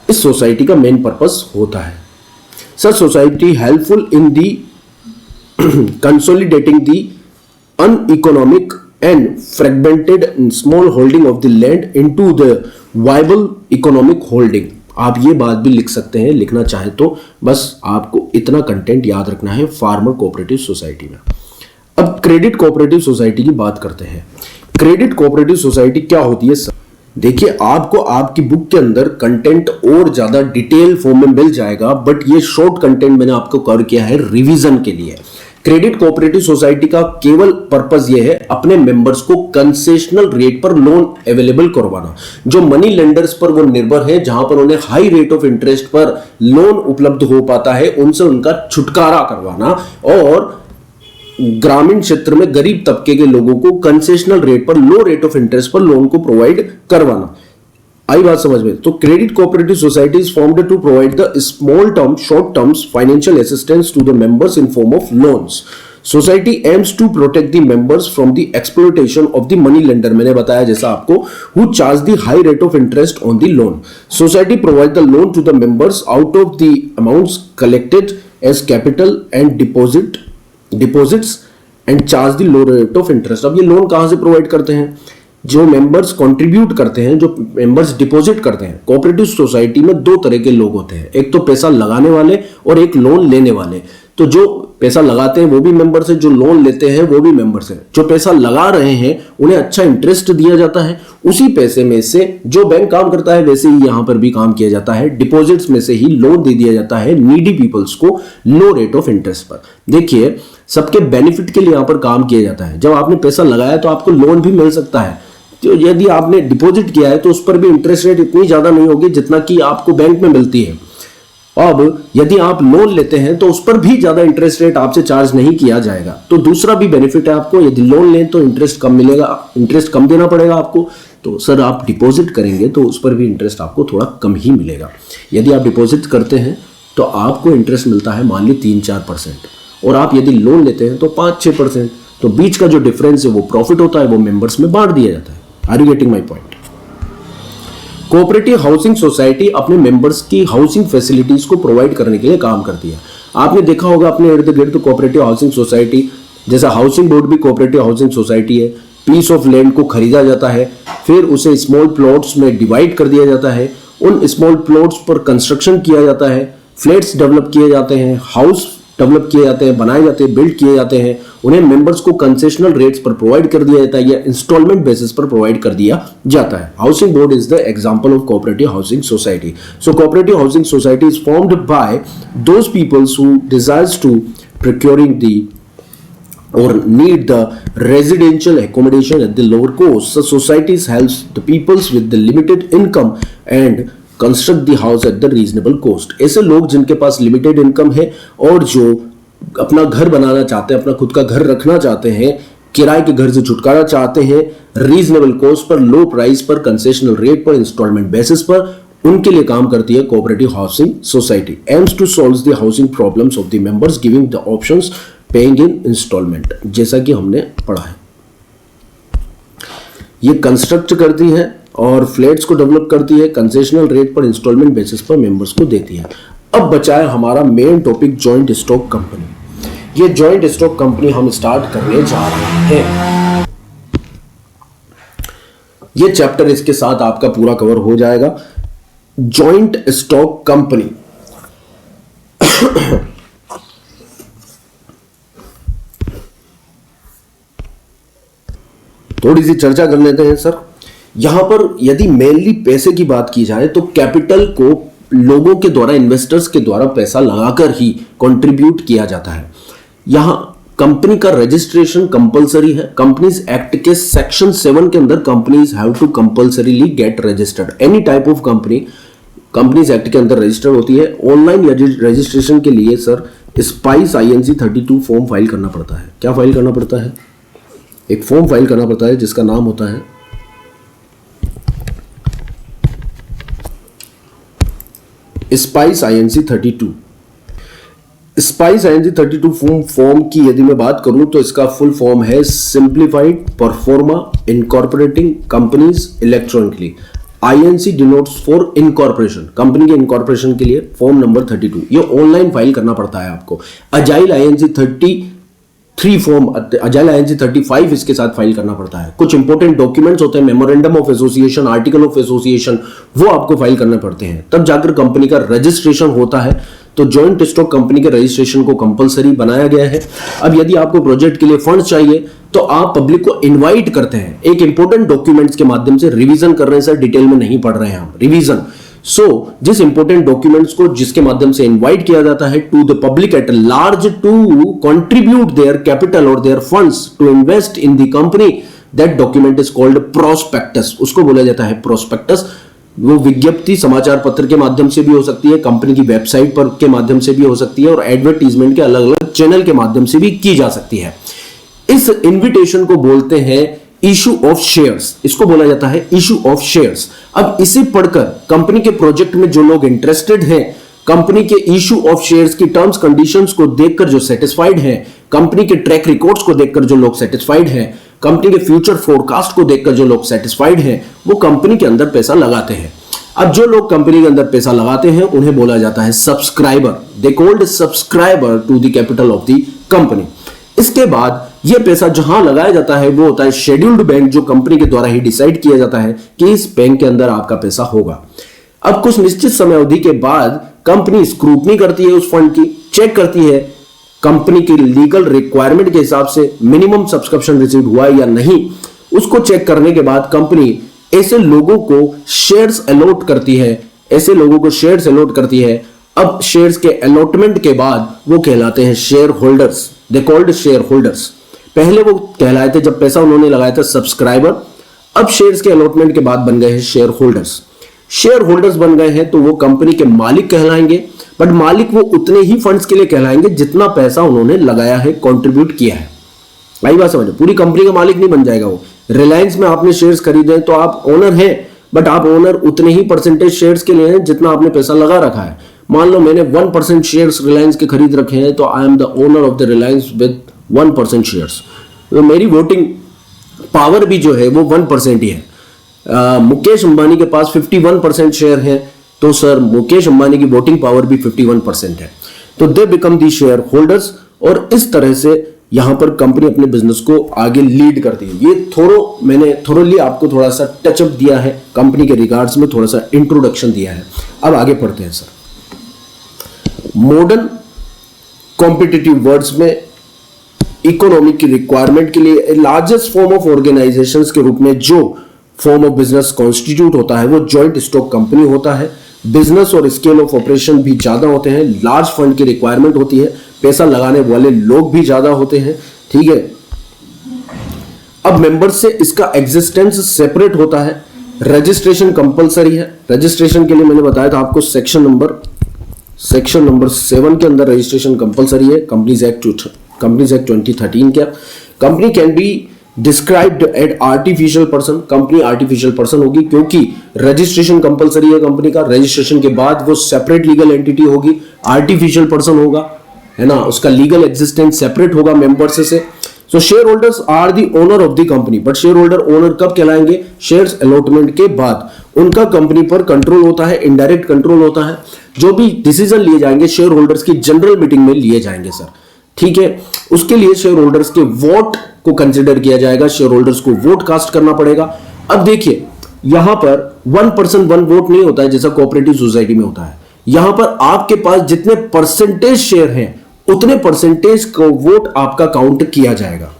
इस सोसाइटी का मेन पर्पस होता है sir society helpful in the consolidating the uneconomic and fragmented small holding of the land into the viable economic holding। आप ये बात भी लिख सकते हैं, लिखना चाहें तो, बस आपको इतना कंटेंट याद रखना है फार्मर कोऑपरेटिव सोसाइटी में। अब क्रेडिट कोऑपरेटिव सोसाइटी की बात करते हैं। क्रेडिट कोऑपरेटिव सोसाइटी क्या होती है सर? देखिए, आपको आपकी बुक के अंदर कंटेंट और ज्यादा डिटेल फॉर्म में मिल जाएगा, बट ये शॉर्ट कंटेंट मैंने आपको कवर किया है रिवीजन के लिए। क्रेडिट कोऑपरेटिव सोसाइटी का केवल पर्पस यह है अपने मेंबर्स को कंसेशनल रेट पर लोन अवेलेबल करवाना। जो मनी लेंडर्स पर वो निर्भर है, जहां पर उन्हें हाई रेट ऑफ इंटरेस्ट पर लोन उपलब्ध हो पाता है, उनसे उनका छुटकारा करवाना और ग्रामीण क्षेत्र में गरीब तबके के लोगों को कंसेशनल रेट पर, लो रेट ऑफ इंटरेस्ट पर लोन को प्रोवाइड करवाना। आई बात समझ में? तो credit cooperative society is formed to provide the small term, short terms financial assistance to the members in form of loans. Society aims to protect the members from the exploitation of the money lender. मैंने बताया जैसा आपको, who charge the high rate of interest on the loan. Society provide the loan to the members out of the amounts collected as capital and deposits and charge the low rate of interest. अब ये loan कहां से provide करते हैं? जो members contribute करते हैं, जो मेंबर्स डिपॉजिट करते हैं। कोऑपरेटिव सोसाइटी में दो तरह के लोग होते हैं, एक तो पैसा लगाने वाले और एक लोन लेने वाले। तो जो पैसा लगाते हैं वो भी मेंबर्स हैं, जो लोन लेते हैं वो भी मेंबर्स हैं। जो पैसा लगा रहे हैं उन्हें अच्छा इंटरेस्ट दिया जाता है, उसी पैसे में से जो बैंक काम करता है वैसे ही यहां पर भी काम किया जाता है। डिपॉजिट्स में से ही लोन दे दिया जाता है नीडी पीपल्स को लो रेट ऑफ इंटरेस्ट पर। देखिए, सबके बेनिफिट के लिए यहां पर काम किया जाता है। जब आपने पैसा लगाया तो आपको लोन भी मिल सकता है, तो यदि आपने डिपॉजिट किया है तो उस पर भी इंटरेस्ट रेट इतनी ज्यादा नहीं होगी जितना कि आपको बैंक में मिलती है। अब यदि आप लोन लेते हैं तो उस पर भी ज्यादा इंटरेस्ट रेट आपसे चार्ज नहीं किया जाएगा। तो दूसरा भी बेनिफिट है आपको, यदि लोन लें तो इंटरेस्ट कम मिलेगा, इंटरेस्ट कम देना पड़ेगा आपको। तो सर आप डिपॉजिट करेंगे तो उस पर भी इंटरेस्ट आपको थोड़ा कम ही मिलेगा। यदि आप डिपॉजिट करते हैं तो आपको इंटरेस्ट मिलता है मान ली 3-4%, और आप यदि लोन लेते हैं तो 5-6%। तो बीच का जो डिफरेंस है वो प्रॉफिट होता है, वो मेंबर्स में बांट दिया जाता है। Are you getting my point? Cooperative housing society अपने मेंबर्स की हाउसिंग फैसिलिटीज को प्रोवाइड करने के लिए काम करती है। आपने देखा होगा अपने इर्द गिर्द कोऑपरेटिव हाउसिंग सोसाइटी, जैसा हाउसिंग बोर्ड भी कोऑपरेटिव हाउसिंग सोसाइटी है। पीस ऑफ लैंड को खरीदा जाता है, फिर उसे स्मॉल प्लॉट्स में डिवाइड कर दिया जाता है, उन स्मॉल प्लॉट्स पर कंस्ट्रक्शन किया जाता है, फ्लैट्स डेवलप किए जाते हैं, हाउस डेवलप किए जाते हैं, बनाए जाते हैं, बिल्ड किए जाते हैं। उन्हें मेंबर्स को कंसेशनल रेट्स पर प्रोवाइड कर दिया जाता है या इंस्टॉलमेंट बेसिस पर प्रोवाइड कर दिया जाता है। Housing board is the example of cooperative housing society. So cooperative housing society is formed by those peoples who desires to procuring the or need the residential accommodation at the lower cost. So societies helps the peoples with the limited income and construct the house at the reasonable cost. ऐसे लोग जिनके पास limited income है और जो अपना घर बनाना चाहते हैं, अपना खुद का घर रखना चाहते हैं, किराए के घर से छुटकारा चाहते हैं, रीजनेबल कॉस्ट पर, लो प्राइस पर, कंसेशनल रेट पर, इंस्टॉलमेंट बेसिस पर, उनके लिए काम करती है cooperative housing society. Aims to solve the housing problems of the members giving the options paying in instalment, जैसा कि हमने पढ़ा है। ये कंस्ट्रक्ट करती है और फ्लैट्स को डेवलप करती है, कंसेशनल रेट पर, इंस्टॉलमेंट बेसिस पर मेंबर्स को देती है। अब बचा है हमारा main topic, joint stock company. ये जॉइंट स्टॉक कंपनी हम स्टार्ट करने जा रहे हैं। ये चैप्टर इसके साथ आपका पूरा कवर हो जाएगा। जॉइंट स्टॉक कंपनी थोड़ी सी चर्चा कर लेते हैं सर। यहां पर यदि मेनली पैसे की बात की जाए तो कैपिटल को लोगों के द्वारा, इन्वेस्टर्स के द्वारा पैसा लगाकर ही कंट्रीब्यूट किया जाता है। यहां कंपनी का रजिस्ट्रेशन कंपलसरी है। कंपनीज एक्ट के सेक्शन 7 के अंदर companies have to compulsorily get registered. Any type of company companies act के अंदर रजिस्टर होती है। ऑनलाइन रजिस्ट्रेशन के लिए sir spice INC 32 form file करना पड़ता है। क्या फाइल करना पड़ता है? एक फॉर्म फाइल करना पड़ता है जिसका नाम होता है spice INC 32। Spice INC 32 form की यदि मैं बात करूं तो इसका फुल फॉर्म है simplified pro forma incorporating companies electronically. INC denotes for incorporation, company के इनकॉर्पोरेशन के लिए फॉर्म नंबर 32। ये ऑनलाइन फाइल करना पड़ता है आपको। Agile INC 33 form, agile INC 35 इसके साथ फाइल करना पड़ता है। कुछ इंपॉर्टेंट डॉक्यूमेंट्स होते हैं, memorandum of association, article of association, वो आपको फाइल करने पड़ते हैं, तब जाकर कंपनी का रजिस्ट्रेशन होता है। तो जॉइंट स्टॉक कंपनी के रजिस्ट्रेशन को कंपलसरी बनाया गया है। अब यदि आपको प्रोजेक्ट के लिए फंड चाहिए तो आप पब्लिक को इनवाइट करते हैं एक इंपॉर्टेंट डॉक्यूमेंट्स के माध्यम से। रिवीजन कर रहे हैं सर, डिटेल में नहीं पढ़ रहे हैं हम, रिवीजन। जिस इंपॉर्टेंट डॉक्यूमेंट्स को जिसके माध्यम से इनवाइट किया जाता है to the public at large to contribute their capital और their funds to invest in the company, that document is called prospectus. उसको बोला जाता है प्रोस्पेक्टस। वो विज्ञप्ति समाचार पत्र के माध्यम से भी हो सकती है, कंपनी की वेबसाइट पर के माध्यम से भी हो सकती है, और एडवर्टीजमेंट के अलग अलग चैनल के माध्यम से भी की जा सकती है। इस इन्विटेशन को बोलते हैं इशू ऑफ शेयर्स। इसको बोला जाता है इशू ऑफ शेयर्स। अब इसे पढ़कर कंपनी के प्रोजेक्ट में जो लोग इंटरेस्टेड हैं, कंपनी के इशू ऑफ शेयर्स की टर्म्स कंडीशंस को देखकर जो सेटिस्फाइड हैं, कंपनी के ट्रैक रिकॉर्ड्स को देखकर जो लोग सेटिस्फाइड हैं, कंपनी के फ्यूचर फोरकास्ट को देखकर जो लोग सेटिस्फाइड हैं, वो कंपनी के अंदर पैसा लगाते हैं। अब जो लोग कंपनी के अंदर पैसा लगाते हैं उन्हें बोला जाता है subscriber. They called subscriber to the capital of the company. इसके बाद यह पैसा जहां लगाया जाता है वो होता है शेड्यूल्ड बैंक, जो कंपनी के द्वारा ही डिसाइड किया जाता है कि इस बैंक के अंदर आपका पैसा होगा। अब कुछ निश्चित समय अवधि के बाद कंपनी स्क्रूटनी करती है उस फंड की, चेक करती है कंपनी की लीगल रिक्वायरमेंट के हिसाब से मिनिमम सब्सक्रिप्शन रिसीव हुआ है या नहीं। उसको चेक करने के बाद कंपनी ऐसे लोगों को शेयर्स अलॉट करती है। अब शेयर्स के अलॉटमेंट के बाद वो कहलाते हैं share holders. They called share holders. पहले वो कहलाए थे जब पैसा उन्होंने लगाया था सब्सक्राइबर, अब शेयर्स के अलॉटमेंट के बाद बन गए हैं शेयर होल्डर्स। शेयर होल्डर्स बन गए हैं तो वो कंपनी के मालिक कहलाएंगे, बट मालिक वो उतने ही फंड्स के लिए कहलाएंगे जितना पैसा उन्होंने लगाया है, कंट्रीब्यूट किया है। भाई बात समझो, पूरी कंपनी का मालिक नहीं बन जाएगा वो। रिलायंस में आपने शेयर्स खरीदे तो आप ओनर हैं, बट आप ओनर उतने ही परसेंटेज शेयर्स के लिए हैं जितना आपने पैसा लगा रखा है। मान लो मैंने 1% शेयर्स रिलायंस के खरीद रखे हैं, तो I am the owner of the Reliance with 1% shares. तो मेरी वोटिंग पावर भी जो है वो 1% ही है। मुकेश अंबानी के पास 51% शेयर है, तो सर मुकेश अंबानी की वोटिंग पावर भी 51% है, तो they become the share holders. और इस तरह से यहां पर कंपनी अपने बिजनेस को आगे लीड करती है। ये मैंने थोरोली आपको थोड़ा सा टचअप दिया है, कंपनी के रिगार्ड्स में थोड़ा सा इंट्रोडक्शन दिया है। अब आगे पढ़ते हैं सर। मॉडर्न कॉम्पिटिटिव वर्ड्स में इकोनॉमी की रिक्वायरमेंट के लिए लार्जेस्ट फॉर्म ऑफ ऑर्गेनाइजेशंस के रूप में जो फॉर्म ऑफ बिजनेस कॉन्स्टिट्यूट होता है वो जॉइंट स्टॉक कंपनी होता है। बिजनेस और स्केल ऑफ ऑपरेशन भी ज्यादा होते हैं, लार्ज फंड की रिक्वायरमेंट होती है, पैसा लगाने वाले लोग भी ज्यादा होते हैं, ठीक है। अब मेंबर्स से इसका एग्जिस्टेंस सेपरेट होता है। रजिस्ट्रेशन कंपलसरी है। रजिस्ट्रेशन के लिए मैंने बताया था आपको सेक्शन नंबर 7 के अंदर रजिस्ट्रेशन कंपलसरी है, कंपनीज एक्ट 2013 के। Company can be described at artificial person. Company artificial person होगी क्योंकि रजिस्ट्रेशन कंपलसरी है कंपनी का। रजिस्ट्रेशन के बाद वो सेपरेट लीगल एंटिटी होगी, आर्टिफिशियल पर्सन होगा, है ना, उसका लीगल एग्जिस्टेंस सेपरेट होगा मेंबर्स से। So shareholders are the owner of the company, but shareholder owner कब कहलाएंगे? शेयर्स अलॉटमेंट के बाद। उनका कंपनी पर कंट्रोल होता है, इनडायरेक्ट कंट्रोल होता है। जो भी डिसीजन लिए जाएंगे शेयर होल्डर्स की जनरल मीटिंग में लिए जाएंगे सर, ठीक है। उसके लिए शेयर होल्डर्स के वोट को कंसिडर किया जाएगा, शेयर होल्डर्स को वोट कास्ट करना पड़ेगा। अब देखिए यहां पर 1 पर्सन 1 वोट नहीं होता है जैसा कोऑपरेटिव सोसाइटी में होता है। यहां पर आपके पास जितने परसेंटेज शेयर हैं उतने परसेंटेज को वोट आपका काउंट किया जाएगा।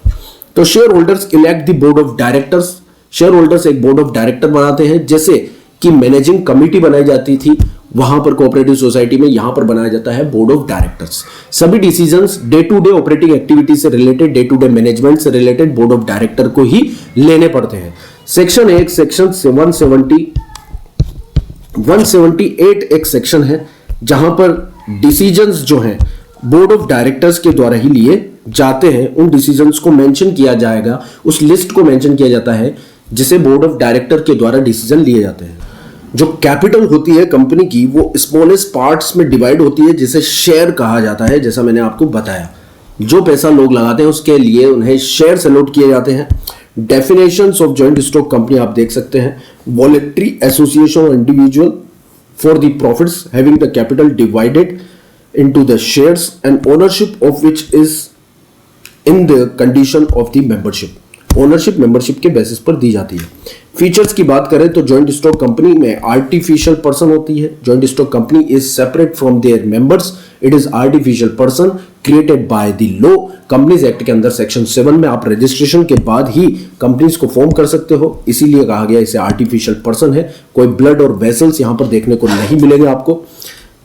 तो share holders elect the board of directors. Share holders एक बोर्ड ऑफ डायरेक्टर बनाते हैं, जैसे कि मैनेजिंग कमेटी बनाई जाती थी वहां पर कोऑपरेटिव सोसाइटी में, यहां पर बनाया जाता है बोर्ड ऑफ डायरेक्टर्स। सभी decisions day to day operating activity से related, day to day management से रिलेटेड बोर्ड ऑफ डायरेक्टर को ही लेने पड़ते हैं। सेक्शन 1 सेक्शन 178 एक सेक्शन है जहां पर डिसीजंस जो हैं बोर्ड ऑफ डायरेक्टर्स के द्वारा ही लिए जाते हैं। उन डिसीजंस को मेंशन किया जाएगा, उस लिस्ट को मेंशन किया जाता है जिसे बोर्ड ऑफ डायरेक्टर के द्वारा डिसीजन लिए जाते हैं। जो कैपिटल होती है कंपनी की वो स्मॉलेस्ट पार्ट्स में डिवाइड होती है जिसे शेयर कहा जाता है, जैसा मैंने आपको बताया। जो पैसा लोग लगाते हैं उसके लिए उन्हें शेयर्स अलॉट किए जाते हैं। Definitions of joint stock company आप देख सकते हैं। Voluntary association of individual for the profits having the capital divided into the shares and ownership of which is in the condition of the membership। Ownership membership के basis पर दी जाती है। Features की बात करें तो जॉइंट स्टॉक कंपनी में artificial person होती है। Joint stock company is separate from there members, it is artificial person created by the law. Companies act के अंदर सेक्शन 7 में आप रजिस्ट्रेशन के बाद ही कंपनीज को फॉर्म कर सकते हो, इसीलिए कहा गया इसे आर्टिफिशियल पर्सन है। कोई ब्लड और वेसल्स यहां पर देखने को नहीं मिलेंगे आपको।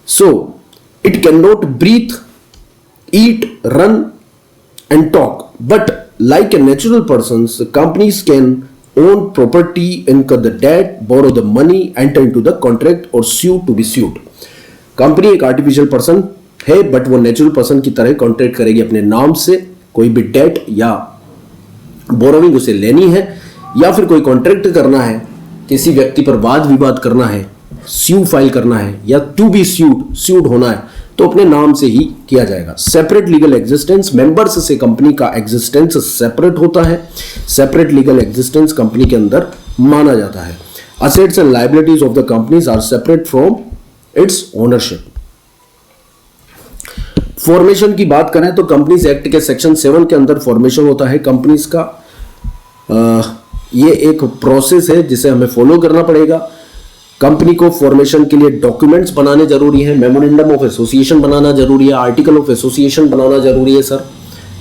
सो it cannot breathe, eat, run and talk, but like a natural persons, companies can own property, incur the debt, borrow the money, enter into the contract or sue to be sued। Company एक artificial person है but वो natural person की तरह contract करेगी अपने नाम से। कोई भी डेट या बोरोविंग उसे लेनी है या फिर कोई कॉन्ट्रैक्ट करना है, किसी व्यक्ति पर वाद विवाद करना है, स्यू फाइल करना है या टू बी स्यूड होना है तो अपने नाम से ही किया जाएगा। सेपरेट लीगल एग्जिस्टेंस, मेंबर्स से कंपनी का एग्जिस्टेंस सेपरेट होता है। सेपरेट लीगल एग्जिस्टेंस कंपनी के अंदर माना जाता है। Assets and liabilities of the companies are separate from its ownership. Formation की बात करें तो कंपनीज एक्ट के सेक्शन 7 के अंदर फॉर्मेशन होता है कंपनीज का। ये एक प्रोसेस है जिसे हमें फॉलो करना पड़ेगा। कंपनी को फॉर्मेशन के लिए डॉक्यूमेंट्स बनाने जरूरी है, मेमोरेंडम ऑफ एसोसिएशन बनाना जरूरी है, आर्टिकल ऑफ एसोसिएशन बनाना जरूरी है सर,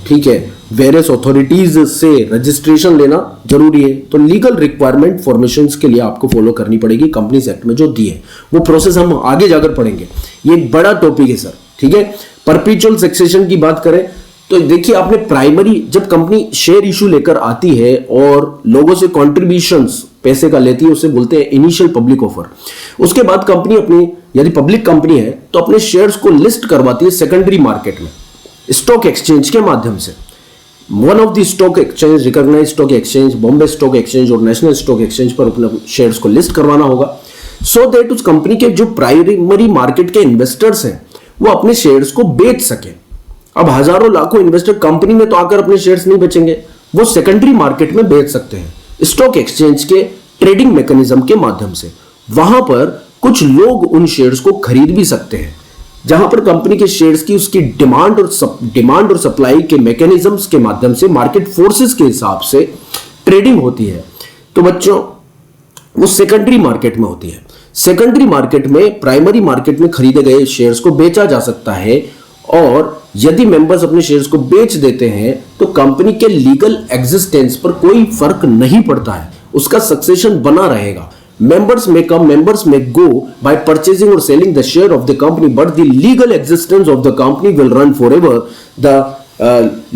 ठीक है। वेरियस अथॉरिटीज से रजिस्ट्रेशन लेना जरूरी है। तो लीगल रिक्वायरमेंट फॉर्मेशंस के लिए आपको फॉलो करनी पड़ेगी कंपनीज एक्ट में जो दी है। वो प्रोसेस हम आगे जाकर पढ़ेंगे, ये एक बड़ा टॉपिक है सर, ठीक है। परपेचुअल सक्सेशन की बात करें तो देखिए आपने प्राइमरी, जब कंपनी शेयर इशू लेकर आती है और लोगों से कॉन्ट्रीब्यूशंस पैसे का लेती है, उसे बोलते हैं इनिशियल पब्लिक ऑफर। उसके बाद कंपनी अपनी, यदि पब्लिक कंपनी है तो अपने शेयर्स को लिस्ट करवाती है सेकेंडरी मार्केट में, स्टॉक एक्सचेंज के माध्यम से। One of the stock exchange, recognised stock exchange, Bombay stock exchange और नेशनल स्टॉक एक्सचेंज पर अपने शेयर्स को लिस्ट करवाना होगा, सो दैट उस कंपनी के जो प्राइमरी मार्केट के इन्वेस्टर्स हैं वो अपने शेयर्स को बेच सके। अब हजारों लाखों इन्वेस्टर कंपनी में तो आकर अपने शेयर्स नहीं बेचेंगे, वो सेकेंडरी मार्केट में बेच सकते हैं स्टॉक एक्सचेंज के ट्रेडिंग मैकेनिज्म के माध्यम से। वहां पर कुछ लोग उन शेयर्स को खरीद भी सकते हैं, जहां पर कंपनी के शेयर्स की उसकी डिमांड और सप्लाई के मैकेनिज्म्स के माध्यम से, मार्केट फोर्सेस के हिसाब से ट्रेडिंग होती है। तो बच्चों वो सेकेंडरी मार्केट में होती है। सेकेंडरी मार्केट में प्राइमरी मार्केट में खरीदे गए शेयर्स को बेचा जा सकता है, और यदि मेंबर्स अपने शेयर्स को बेच देते हैं तो कंपनी के लीगल एग्जिस्टेंस पर कोई फर्क नहीं पड़ता है, उसका सक्सेशन बना रहेगा। Members may come, members may go by purchasing or selling the share of the company, but the legal existence of the company will run forever. The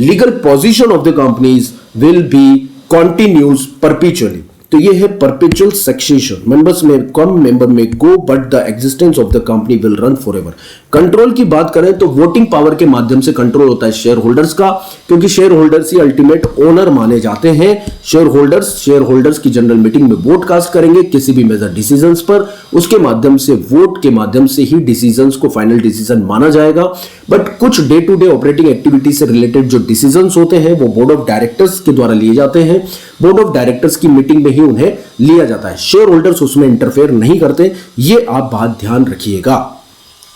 legal position of the companies will be continues perpetually. तो ये है perpetual succession. Members में come, member may go, but the existence of the company will run forever. Control की बात करें तो voting power के माध्यम से कंट्रोल होता है शेयर होल्डर्स का, क्योंकि शेयर होल्डर्स ही अल्टीमेट ओनर माने जाते हैं। शेयर होल्डर्स की जनरल मीटिंग में वोट कास्ट करेंगे किसी भी मेजर डिसीजंस पर, उसके माध्यम से, वोट के माध्यम से ही डिसीजंस को फाइनल डिसीजन माना जाएगा। बट कुछ day to day operating activity से रिलेटेड जो डिसीजंस होते हैं वो बोर्ड ऑफ डायरेक्टर्स के द्वारा लिए जाते हैं। बोर्ड ऑफ डायरेक्टर्स की मीटिंग में ही उन्हें लिया जाता है, शेयर होल्डर्स उसमें इंटरफेयर नहीं करते, ये आप बात ध्यान रखिएगा।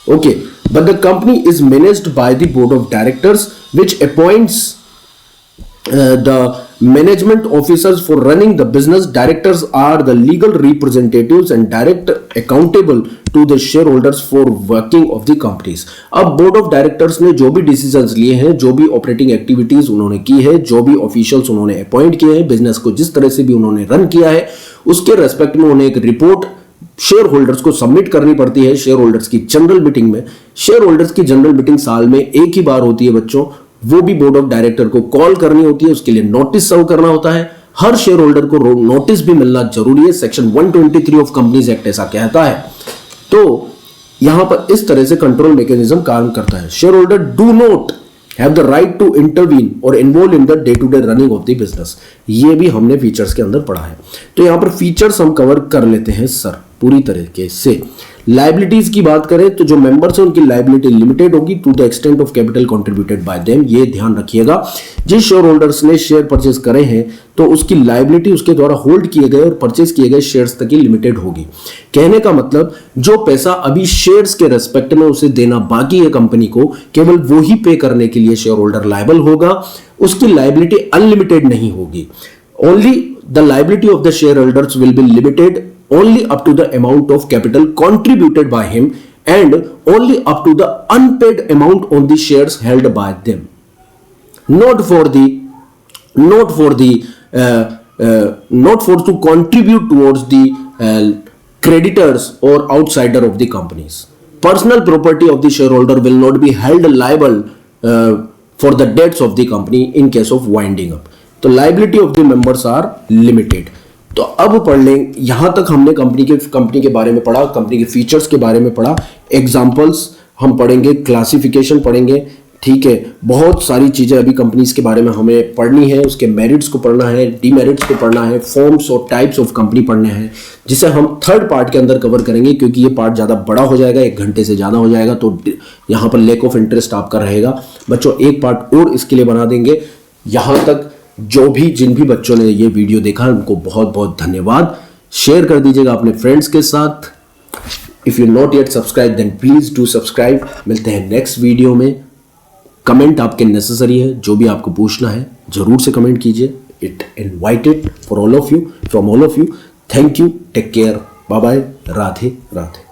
Okay, but the company is managed by the board of directors which appoints the management officers for running the business. Directors are the legal representatives and direct accountable to the shareholders for working of the companies. अब board of directors ने जो भी decisions लिए हैं, जो भी operating activities उन्होंने की है, जो भी ऑफिशियल्स उन्होंने अपॉइंट किए हैं, बिजनेस को जिस तरह से भी उन्होंने रन किया है, उसके रेस्पेक्ट में उन्हें एक रिपोर्ट शेयर होल्डर्स को सबमिट करनी पड़ती है शेयर होल्डर्स की जनरल मीटिंग में। शेयर होल्डर्स की जनरल मीटिंग साल में एक ही बार होती है बच्चों, वो भी बोर्ड ऑफ डायरेक्टर को कॉल करनी होती है, उसके लिए नोटिस सर्व करना होता है। हर शेयर होल्डर को नोटिस भी मिलना जरूरी है, सेक्शन 123 ऑफ कंपनीज एक्ट ऐसा कहता है। तो यहां पर इस तरह से कंट्रोल मैकेनिज्म काम करता है। Share holder do not have the right to intervene और involve in the day to day running of the business. ये भी हमने फीचर्स के अंदर पढ़ा है। तो यहां पर फीचर्स हम कवर कर लेते हैं सर पूरी तरीके से। लाइबिलिटीज की बात करें तो जो मेंबर्स हैं उनकी लाइबिलिटी लिमिटेड होगी to the extent of capital contributed by them. ये ध्यान रखिएगा, जिस शेयर होल्डर्स ने शेयर परचेज करे हैं तो उसकी लाइबिलिटी उसके द्वारा होल्ड किए गए और परचेज किए गए शेयर्स तक ही लिमिटेड होगी। कहने का मतलब जो पैसा अभी शेयर्स के रेस्पेक्ट में उसे देना बाकी है कंपनी को, केवल वो ही पे करने के लिए शेयर होल्डर लायबल होगा, उसकी लाइबिलिटी अनलिमिटेड नहीं होगी। Only the liability of the share holders will be limited only up to the amount of capital contributed by him and only up to the unpaid amount on the shares held by them, not for to contribute towards the creditors or outsider of the companies. Personal property of the shareholder will not be held liable for the debts of the company in case of winding up. तो liability of the members are limited. तो अब पढ़ लें, यहां तक हमने company के बारे में पढ़ा, कंपनी के फीचर्स के बारे में पढ़ा, एग्जांपल्स हम पढ़ेंगे, क्लासिफिकेशन पढ़ेंगे, ठीक है। बहुत सारी चीजें अभी कंपनीज के बारे में हमें पढ़नी है, उसके मेरिट्स को पढ़ना है, डीमेरिट्स को पढ़ना है, फॉर्म्स और टाइप्स ऑफ कंपनी पढ़ने हैं, जिसे हम थर्ड पार्ट के अंदर कवर करेंगे, क्योंकि ये पार्ट ज़्यादा बड़ा हो जाएगा, 1 घंटे से ज़्यादा हो जाएगा, तो यहाँ पर लैक ऑफ इंटरेस्ट आपका रहेगा। बच्चों एक पार्ट और इसके लिए बना देंगे। यहाँ तक जिन भी बच्चों ने ये वीडियो देखा उनको बहुत बहुत धन्यवाद। शेयर कर दीजिएगा अपने फ्रेंड्स के साथ। If you not yet subscribe then please do subscribe. मिलते हैं नेक्स्ट वीडियो में। कमेंट आपके नेसेसरी है, जो भी आपको पूछना है जरूर से कमेंट कीजिए। It invited for all of you, from all of you. Thank you, take care, bye bye, Radhe Radhe.